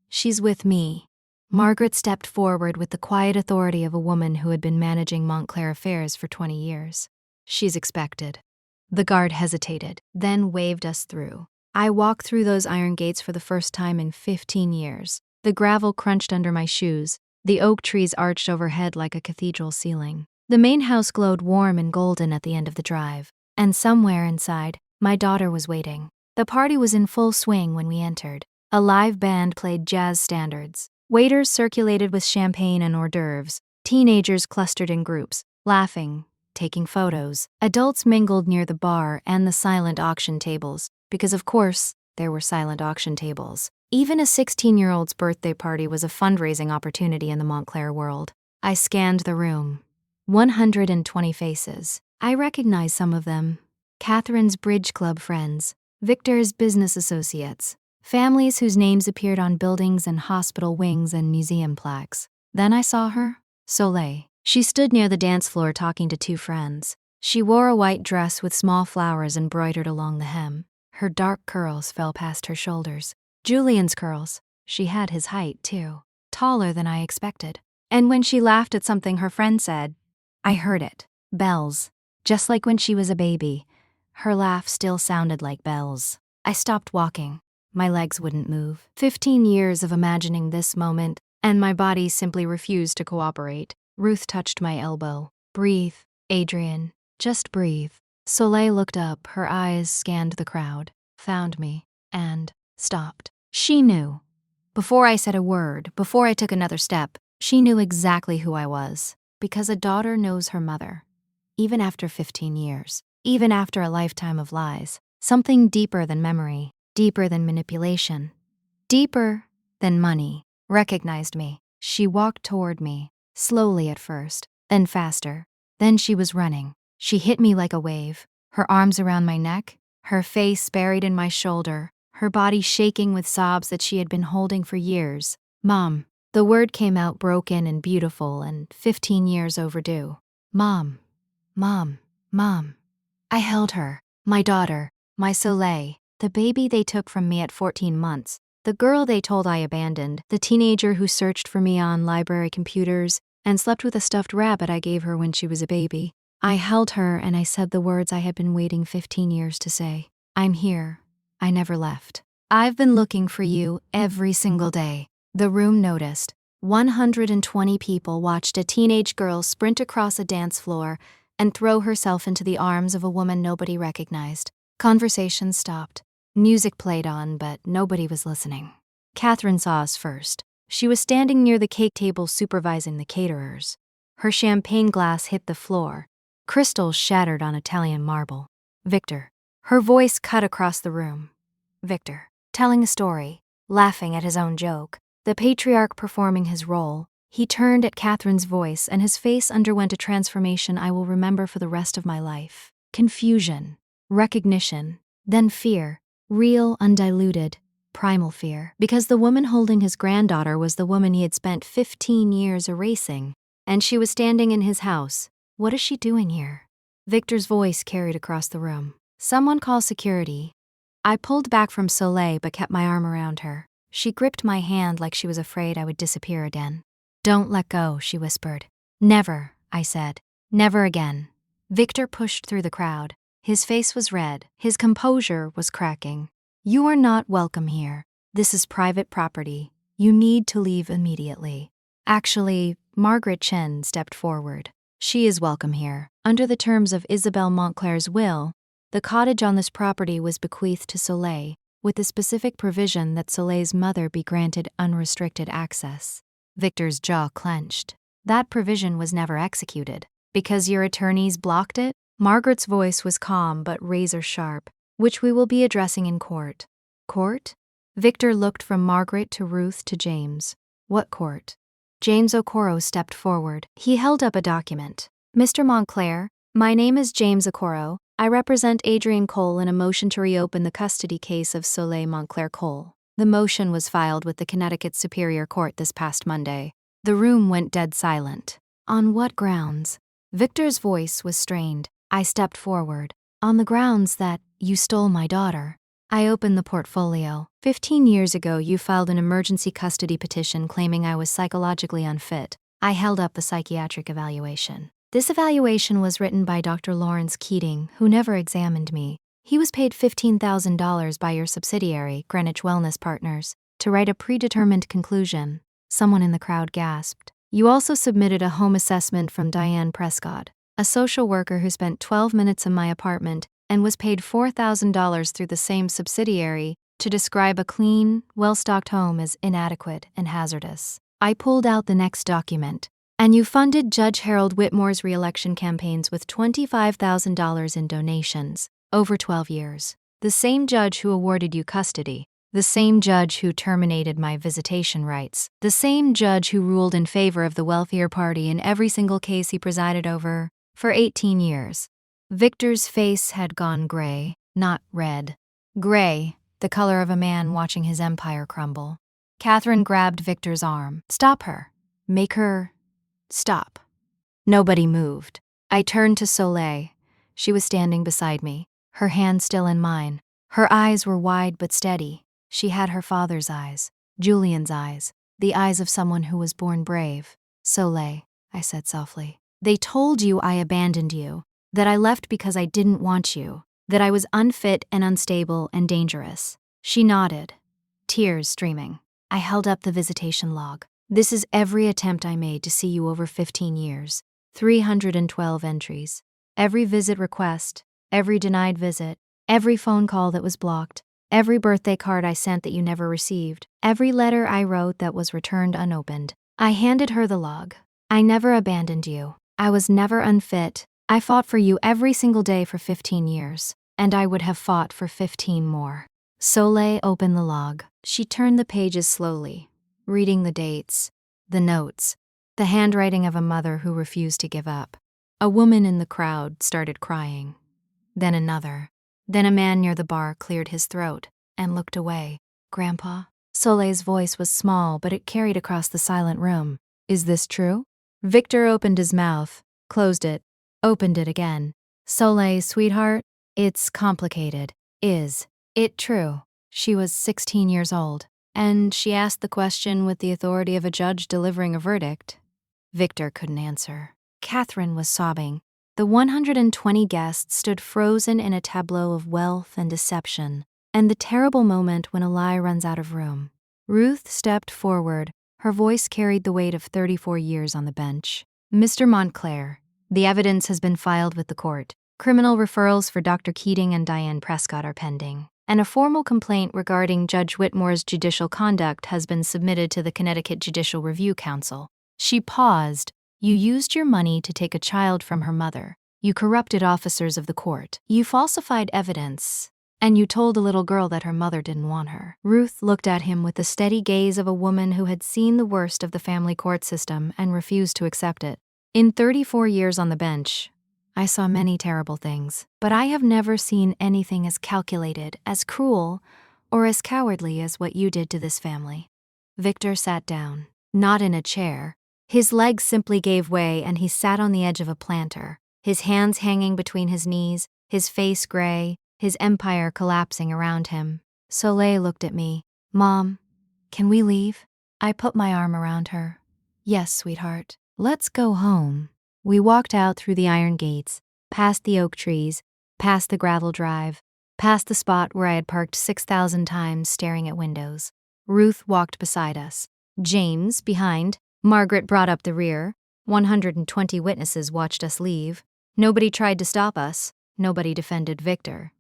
she's with me." Margaret stepped forward with the quiet authority of a woman who had been managing Montclair affairs for 20 years. "She's expected." The guard hesitated, then waved us through. I walked through those iron gates for the first time in 15 years. The gravel crunched under my shoes. The oak trees arched overhead like a cathedral ceiling. The main house glowed warm and golden at the end of the drive. And somewhere inside, my daughter was waiting. The party was in full swing when we entered. A live band played jazz standards. Waiters circulated with champagne and hors d'oeuvres. Teenagers clustered in groups, laughing, taking photos. Adults mingled near the bar and the silent auction tables, because of course, there were silent auction tables. Even a 16-year-old's birthday party was a fundraising opportunity in the Montclair world. I scanned the room. 120 faces. I recognized some of them. Catherine's Bridge Club friends, Victor's business associates, families whose names appeared on buildings and hospital wings and museum plaques. Then I saw her, Soleil. She stood near the dance floor talking to 2 friends. She wore a white dress with small flowers embroidered along the hem. Her dark curls fell past her shoulders. Julian's curls. She had his height, too. Taller than I expected. And when she laughed at something her friend said, I heard it. Bells. Just like when she was a baby. Her laugh still sounded like bells. I stopped walking. My legs wouldn't move. 15 years of imagining this moment, and my body simply refused to cooperate. Ruth touched my elbow. "Breathe, Adrienne. Just breathe." Soleil looked up, her eyes scanned the crowd, found me, and stopped. She knew. Before I said a word, before I took another step, she knew exactly who I was. because a daughter knows her mother. Even after 15 years, even after a lifetime of lies, something deeper than memory, deeper than manipulation, deeper than money, recognized me. She walked toward me, slowly at first, then faster. Then she was running. She hit me like a wave, her arms around my neck, her face buried in my shoulder, her body shaking with sobs that she had been holding for years. Mom. The word came out broken and beautiful and 15 years overdue. Mom. Mom. Mom. I held her, my daughter, my Soleil, the baby they took from me at 14 months, the girl they told I abandoned, the teenager who searched for me on library computers and slept with a stuffed rabbit I gave her when she was a baby. I held her and I said the words I had been waiting 15 years to say. I'm here. I never left. I've been looking for you every single day. The room noticed. 120 people watched a teenage girl sprint across a dance floor and throw herself into the arms of a woman nobody recognized. Conversation stopped. Music played on, but nobody was listening. Catherine saw us first. She was standing near the cake table supervising the caterers. Her champagne glass hit the floor. Crystals shattered on Italian marble. Victor. Her voice cut across the room. Victor. Telling a story, laughing at his own joke. The patriarch performing his role. He turned at Catherine's voice and his face underwent a transformation I will remember for the rest of my life. Confusion, recognition, then fear, real, undiluted, primal fear. Because the woman holding his granddaughter was the woman he had spent 15 years erasing, and she was standing in his house. What is she doing here? Victor's voice carried across the room. Someone call security. I pulled back from Soleil but kept my arm around her. She gripped my hand like she was afraid I would disappear again. Don't let go, she whispered. Never, I said. Never again. Victor pushed through the crowd. His face was red. His composure was cracking. You are not welcome here. This is private property. You need to leave immediately. Actually, Margaret Chen stepped forward. She is welcome here. Under the terms of Isabelle Montclair's will, the cottage on this property was bequeathed to Soleil, with the specific provision that Soleil's mother be granted unrestricted access. Victor's jaw clenched. That provision was never executed. Because your attorneys blocked it? Margaret's voice was calm but razor-sharp, which we will be addressing in court. Court? Victor looked from Margaret to Ruth to James. What court? James Okoro stepped forward. He held up a document. Mr. Montclair, my name is James Okoro. I represent Adrienne Cole in a motion to reopen the custody case of Soleil Montclair Cole. The motion was filed with the Connecticut Superior Court this past Monday. The room went dead silent. On what grounds? Victor's voice was strained. I stepped forward. On the grounds that you stole my daughter. I opened the portfolio. 15 years ago, you filed an emergency custody petition claiming I was psychologically unfit. I held up the psychiatric evaluation. This evaluation was written by Dr. Lawrence Keating, who never examined me. He was paid $15,000 by your subsidiary, Greenwich Wellness Partners, to write a predetermined conclusion. Someone in the crowd gasped. You also submitted a home assessment from Diane Prescott, a social worker who spent 12 minutes in my apartment and was paid $4,000 through the same subsidiary to describe a clean, well-stocked home as inadequate and hazardous. I pulled out the next document. And you funded Judge Harold Whitmore's re-election campaigns with $25,000 in donations, over 12 years. The same judge who awarded you custody, the same judge who terminated my visitation rights, the same judge who ruled in favor of the wealthier party in every single case he presided over for 18 years. Victor's face had gone gray, not red. Gray, the color of a man watching his empire crumble. Catherine grabbed Victor's arm. Stop her. Make her stop. Nobody moved. I turned to Soleil. She was standing beside me, her hand still in mine. Her eyes were wide but steady. She had her father's eyes, Julian's eyes, the eyes of someone who was born brave. Soleil, I said softly. They told you I abandoned you, that I left because I didn't want you, that I was unfit and unstable and dangerous. She nodded, tears streaming. I held up the visitation log. This is every attempt I made to see you over 15 years. 312 entries. Every visit request, every denied visit, every phone call that was blocked, every birthday card I sent that you never received, every letter I wrote that was returned unopened. I handed her the log. I never abandoned you. I was never unfit. I fought for you every single day for 15 years, and I would have fought for 15 more. Soleil opened the log. She turned the pages slowly, reading the dates, the notes, the handwriting of a mother who refused to give up. A woman in the crowd started crying. Then another. Then a man near the bar cleared his throat and looked away. Grandpa? Soleil's voice was small, but it carried across the silent room. Is this true? Victor opened his mouth, closed it, opened it again. Soleil, sweetheart, it's complicated. Is it true? She was 16 years old, and she asked the question with the authority of a judge delivering a verdict. Victor couldn't answer. Catherine was sobbing. The 120 guests stood frozen in a tableau of wealth and deception, and the terrible moment when a lie runs out of room. Ruth stepped forward. Her voice carried the weight of 34 years on the bench. Mr. Montclair, the evidence has been filed with the court. Criminal referrals for Dr. Keating and Diane Prescott are pending, and a formal complaint regarding Judge Whitmore's judicial conduct has been submitted to the Connecticut Judicial Review Council. She paused. You used your money to take a child from her mother. You corrupted officers of the court. You falsified evidence. And you told a little girl that her mother didn't want her. Ruth looked at him with the steady gaze of a woman who had seen the worst of the family court system and refused to accept it. In 34 years on the bench, I saw many terrible things, but I have never seen anything as calculated, as cruel, or as cowardly as what you did to this family. Victor sat down, not in a chair. His legs simply gave way and he sat on the edge of a planter, his hands hanging between his knees, his face gray, his empire collapsing around him. Soleil looked at me. Mom, can we leave? I put my arm around her. Yes, sweetheart. Let's go home. We walked out through the iron gates, past the oak trees, past the gravel drive, past the spot where I had parked 6,000 times staring at windows. Ruth walked beside us. James, behind. Margaret brought up the rear. 120 witnesses watched us leave. Nobody tried to stop us. Nobody defended Victor.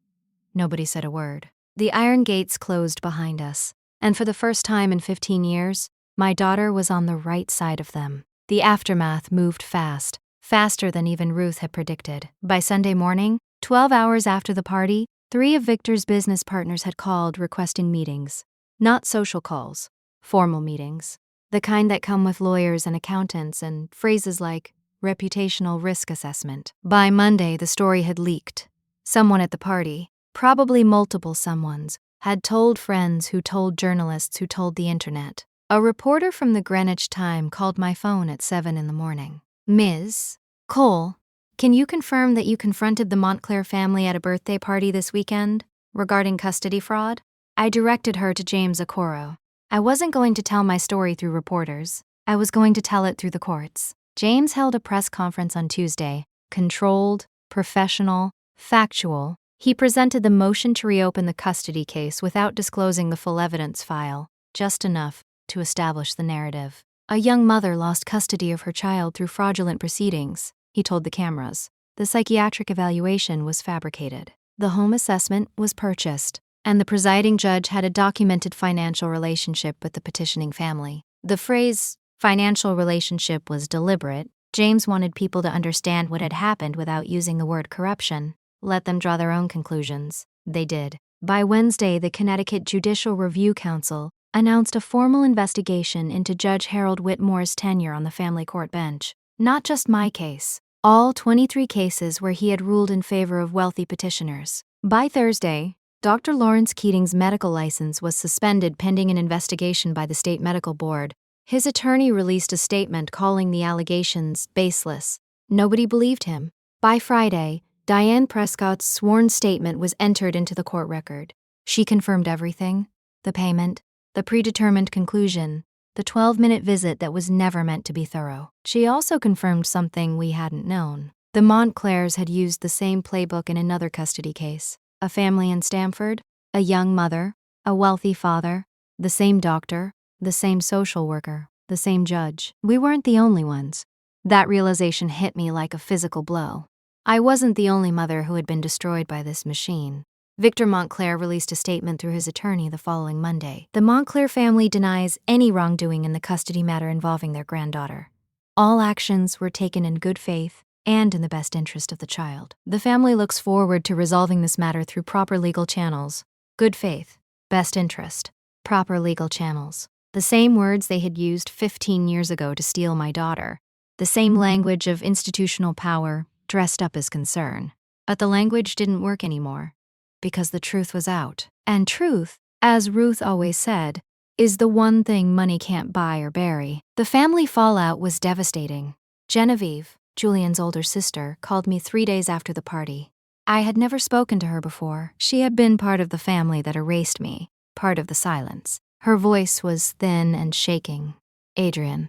Nobody said a word. The iron gates closed behind us, and for the first time in 15 years, my daughter was on the right side of them. The aftermath moved fast, faster than even Ruth had predicted. By Sunday morning, 12 hours after the party, 3 of Victor's business partners had called requesting meetings. Not social calls, formal meetings. The kind that come with lawyers and accountants and phrases like reputational risk assessment. By Monday, the story had leaked. Someone at the party, probably multiple someones, had told friends who told journalists who told the internet. A reporter from the Greenwich Time called my phone at 7 in the morning. Ms. Cole, can you confirm that you confronted the Montclair family at a birthday party this weekend regarding custody fraud? I directed her to James Okoro. I wasn't going to tell my story through reporters. I was going to tell it through the courts. James held a press conference on Tuesday, controlled, professional, factual. He presented the motion to reopen the custody case without disclosing the full evidence file, just enough to establish the narrative. A young mother lost custody of her child through fraudulent proceedings, he told the cameras. The psychiatric evaluation was fabricated. The home assessment was purchased, and the presiding judge had a documented financial relationship with the petitioning family. The phrase, financial relationship, was deliberate. James wanted people to understand what had happened without using the word corruption. Let them draw their own conclusions. They did. By Wednesday, the Connecticut Judicial Review Council announced a formal investigation into Judge Harold Whitmore's tenure on the family court bench. Not just my case. All 23 cases where he had ruled in favor of wealthy petitioners. By Thursday, Dr. Lawrence Keating's medical license was suspended pending an investigation by the state medical board. His attorney released a statement calling the allegations baseless. Nobody believed him. By Friday, Diane Prescott's sworn statement was entered into the court record. She confirmed everything: the payment, the predetermined conclusion, the 12-minute visit that was never meant to be thorough. She also confirmed something we hadn't known. The Montclairs had used the same playbook in another custody case. A family in Stamford, a young mother, a wealthy father, the same doctor, the same social worker, the same judge. We weren't the only ones. That realization hit me like a physical blow. I wasn't the only mother who had been destroyed by this machine. Victor Montclair released a statement through his attorney the following Monday. The Montclair family denies any wrongdoing in the custody matter involving their granddaughter. All actions were taken in good faith and in the best interest of the child. The family looks forward to resolving this matter through proper legal channels. Good faith, best interest, proper legal channels. The same words they had used 15 years ago to steal my daughter. The same language of institutional power dressed up as concern. But the language didn't work anymore because the truth was out. And truth, as Ruth always said, is the one thing money can't buy or bury. The family fallout was devastating. Genevieve, Julian's older sister, called me 3 days after the party. I had never spoken to her before. She had been part of the family that erased me, part of the silence. Her voice was thin and shaking. Adrienne,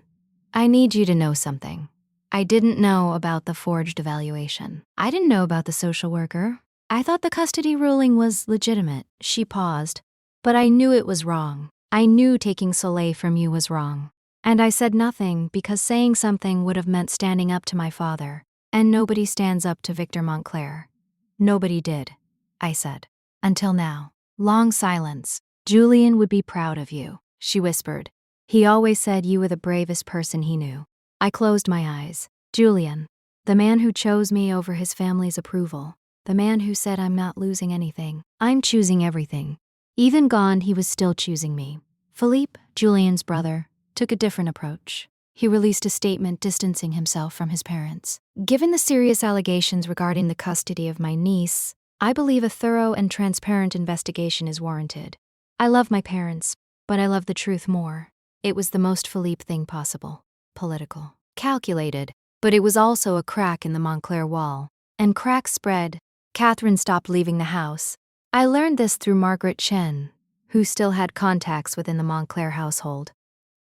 I need you to know something. I didn't know about the forged evaluation. I didn't know about the social worker. I thought the custody ruling was legitimate. She paused. But I knew it was wrong. I knew taking Soleil from you was wrong. And I said nothing because saying something would have meant standing up to my father. And nobody stands up to Victor Montclair. Nobody did, I said. Until now. Long silence. Julian would be proud of you, she whispered. He always said you were the bravest person he knew. I closed my eyes. Julian, the man who chose me over his family's approval. The man who said I'm not losing anything. I'm choosing everything. Even gone, he was still choosing me. Philippe, Julian's brother, took a different approach. He released a statement distancing himself from his parents. Given the serious allegations regarding the custody of my niece, I believe a thorough and transparent investigation is warranted. I love my parents, but I love the truth more. It was the most Philippe thing possible. Political. Calculated, but it was also a crack in the Montclair wall. And cracks spread. Catherine stopped leaving the house. I learned this through Margaret Chen, who still had contacts within the Montclair household.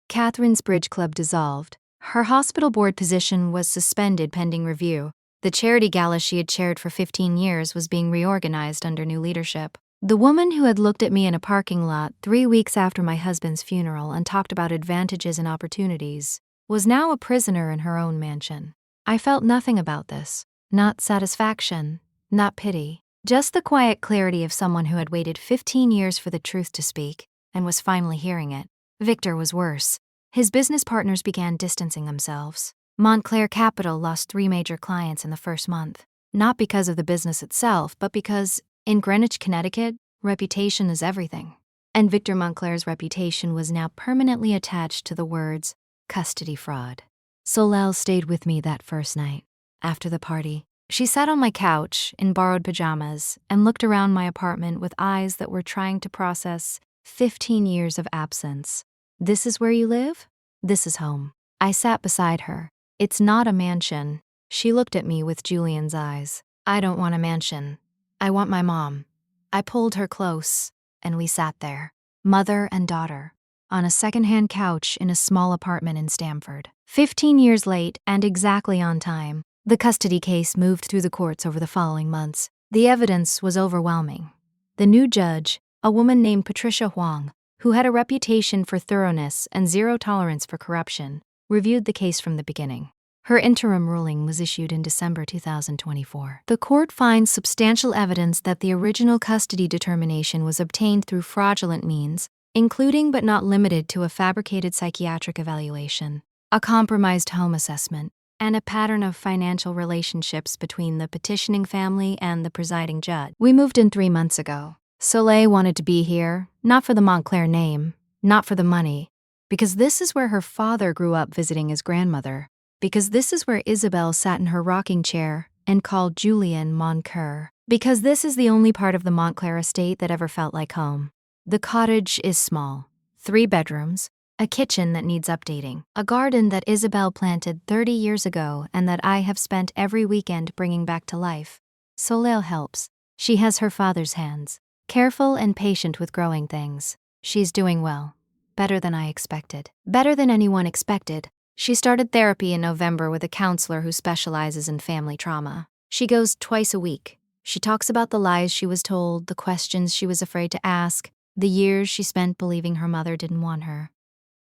Catherine's bridge club dissolved. Her hospital board position was suspended pending review. The charity gala she had chaired for 15 years was being reorganized under new leadership. The woman who had looked at me in a parking lot 3 weeks after my husband's funeral and talked about advantages and opportunities was now a prisoner in her own mansion. I felt nothing about this. Not satisfaction, not pity. Just the quiet clarity of someone who had waited 15 years for the truth to speak and was finally hearing it. Victor was worse. His business partners began distancing themselves. Montclair Capital lost 3 major clients in the first month. Not because of the business itself, but because, in Greenwich, Connecticut, reputation is everything. And Victor Montclair's reputation was now permanently attached to the words, custody fraud. Soleil stayed with me that first night. After the party, she sat on my couch in borrowed pajamas and looked around my apartment with eyes that were trying to process 15 years of absence. This is where you live? This is home. I sat beside her. It's not a mansion. She looked at me with Julian's eyes. I don't want a mansion. I want my mom. I pulled her close, and we sat there, mother and daughter, on a second-hand couch in a small apartment in Stamford. 15 years late and exactly on time, the custody case moved through the courts over the following months. The evidence was overwhelming. The new judge, a woman named Patricia Huang, who had a reputation for thoroughness and zero tolerance for corruption, reviewed the case from the beginning. Her interim ruling was issued in December 2024. The court finds substantial evidence that the original custody determination was obtained through fraudulent means, including but not limited to a fabricated psychiatric evaluation, a compromised home assessment, and a pattern of financial relationships between the petitioning family and the presiding judge. We moved in 3 months ago. Soleil wanted to be here, not for the Montclair name, not for the money, because this is where her father grew up visiting his grandmother, because this is where Isabel sat in her rocking chair and called Julian Montclair, because this is the only part of the Montclair estate that ever felt like home. The cottage is small, 3 bedrooms, a kitchen that needs updating, a garden that Isabel planted 30 years ago and that I have spent every weekend bringing back to life. Soleil helps. She has her father's hands, careful and patient with growing things. She's doing well, better than I expected, better than anyone expected. She started therapy in November with a counselor who specializes in family trauma. She goes twice a week. She talks about the lies she was told, the questions she was afraid to ask, the years she spent believing her mother didn't want her.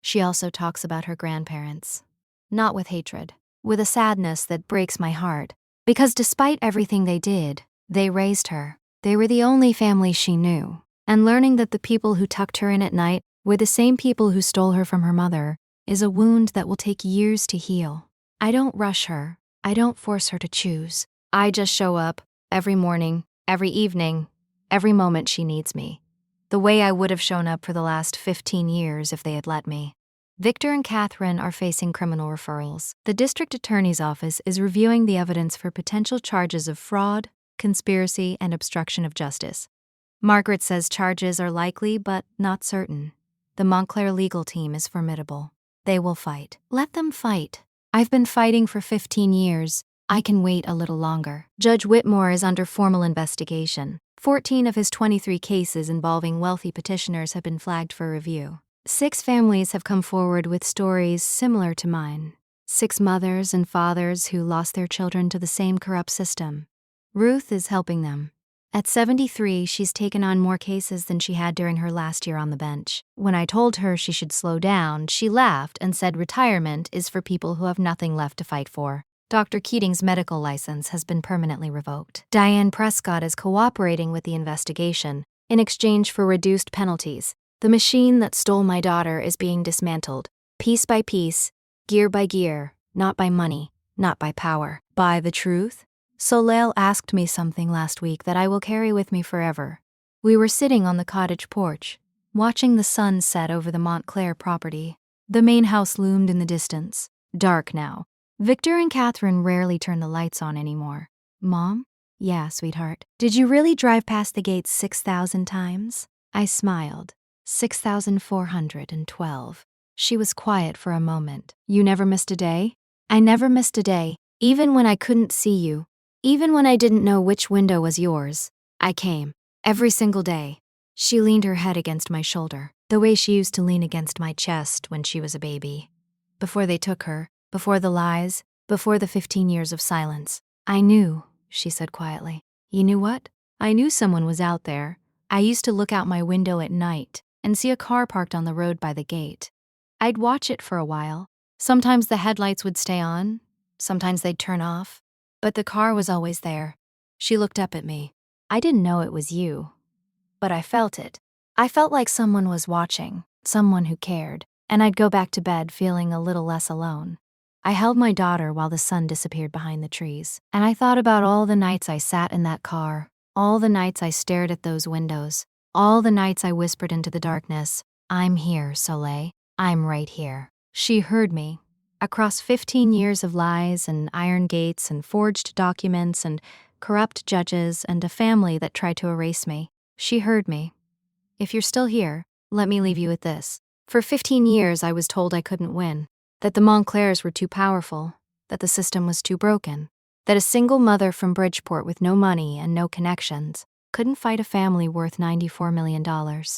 She also talks about her grandparents. Not with hatred, with a sadness that breaks my heart, because despite everything they did, they raised her. They were the only family she knew. And learning that the people who tucked her in at night were the same people who stole her from her mother is a wound that will take years to heal. I don't rush her. I don't force her to choose. I just show up every morning, every evening, every moment she needs me. The way I would have shown up for the last 15 years if they had let me. Victor and Catherine are facing criminal referrals. The district attorney's office is reviewing the evidence for potential charges of fraud, conspiracy, and obstruction of justice. Margaret says charges are likely but not certain. The Montclair legal team is formidable. They will fight. Let them fight. I've been fighting for 15 years. I can wait a little longer. Judge Whitmore is under formal investigation. 14 of his 23 cases involving wealthy petitioners have been flagged for review. 6 families have come forward with stories similar to mine. 6 mothers and fathers who lost their children to the same corrupt system. Ruth is helping them. At 73, she's taken on more cases than she had during her last year on the bench. When I told her she should slow down, she laughed and said retirement is for people who have nothing left to fight for. Dr. Keating's medical license has been permanently revoked. Diane Prescott is cooperating with the investigation in exchange for reduced penalties. The machine that stole my daughter is being dismantled, piece by piece, gear by gear, not by money, not by power, by the truth. Soleil asked me something last week that I will carry with me forever. We were sitting on the cottage porch, watching the sun set over the Montclair property. The main house loomed in the distance, dark now. Victor and Catherine rarely turn the lights on anymore. Mom? Yeah, sweetheart. Did you really drive past the gates 6,000 times? I smiled. 6,412. She was quiet for a moment. You never missed a day? I never missed a day, even when I couldn't see you. Even when I didn't know which window was yours, I came. Every single day. She leaned her head against my shoulder, the way she used to lean against my chest when she was a baby. Before they took her, before the lies, before the 15 years of silence. I knew, she said quietly. You knew what? I knew someone was out there. I used to look out my window at night and see a car parked on the road by the gate. I'd watch it for a while. Sometimes the headlights would stay on, sometimes they'd turn off. But the car was always there. She looked up at me. I didn't know it was you, but I felt it. I felt like someone was watching, someone who cared, and I'd go back to bed feeling a little less alone. I held my daughter while the sun disappeared behind the trees, and I thought about all the nights I sat in that car, all the nights I stared at those windows, all the nights I whispered into the darkness, I'm here, Soleil. I'm right here. She heard me. Across 15 years of lies and iron gates and forged documents and corrupt judges and a family that tried to erase me, she heard me. If you're still here, let me leave you with this. For 15 years I was told I couldn't win, that the Montclairs were too powerful, that the system was too broken, that a single mother from Bridgeport with no money and no connections couldn't fight a family worth $94 million.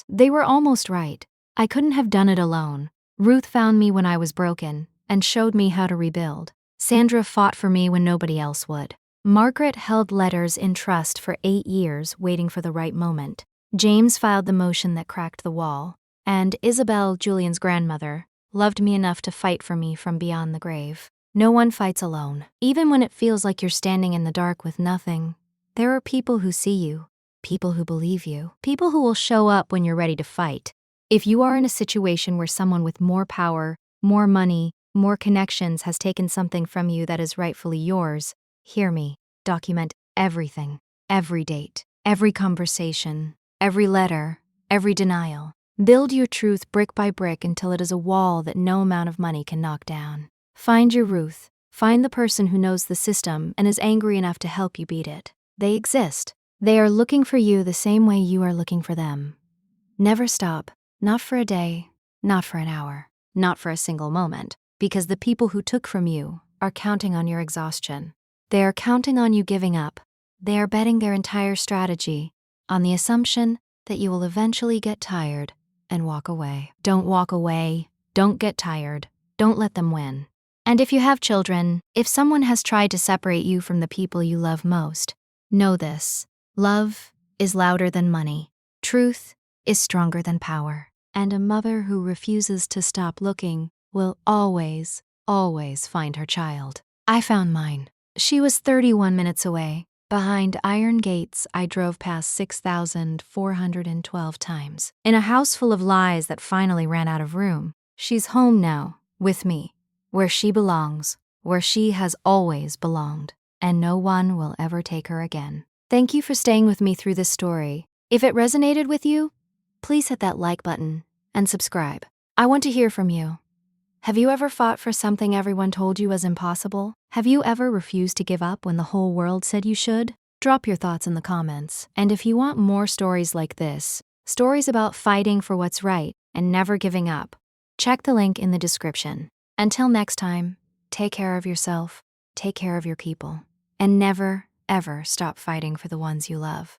They were almost right. I couldn't have done it alone. Ruth found me when I was broken and showed me how to rebuild. Sandra fought for me when nobody else would. Margaret held letters in trust for 8 years, waiting for the right moment. James filed the motion that cracked the wall. And Isabel, Julian's grandmother, loved me enough to fight for me from beyond the grave. No one fights alone. Even when it feels like you're standing in the dark with nothing, there are people who see you, people who believe you, people who will show up when you're ready to fight. If you are in a situation where someone with more power, more money, more connections has taken something from you that is rightfully yours, hear me. Document everything, every date, every conversation, every letter, every denial. Build your truth brick by brick until it is a wall that no amount of money can knock down. Find your Ruth. Find the person who knows the system and is angry enough to help you beat it. They exist. They are looking for you the same way you are looking for them. Never stop. Not for a day, not for an hour, not for a single moment. Because the people who took from you are counting on your exhaustion. They are counting on you giving up. They are betting their entire strategy on the assumption that you will eventually get tired and walk away. Don't walk away. Don't get tired. Don't let them win. And if you have children, if someone has tried to separate you from the people you love most, know this. Love is louder than money. Truth is stronger than power. And a mother who refuses to stop looking will always, always find her child. I found mine. She was 31 minutes away. Behind iron gates, I drove past 6,412 times. In a house full of lies that finally ran out of room. She's home now, with me, where she belongs. where she has always belonged, and no one will ever take her again. Thank you for staying with me through this story. If it resonated with you, please hit that like button and subscribe. I want to hear from you. Have you ever fought for something everyone told you was impossible? Have you ever refused to give up when the whole world said you should? Drop your thoughts in the comments. And if you want more stories like this, stories about fighting for what's right and never giving up, check the link in the description. Until next time, take care of yourself, take care of your people, and never, ever stop fighting for the ones you love.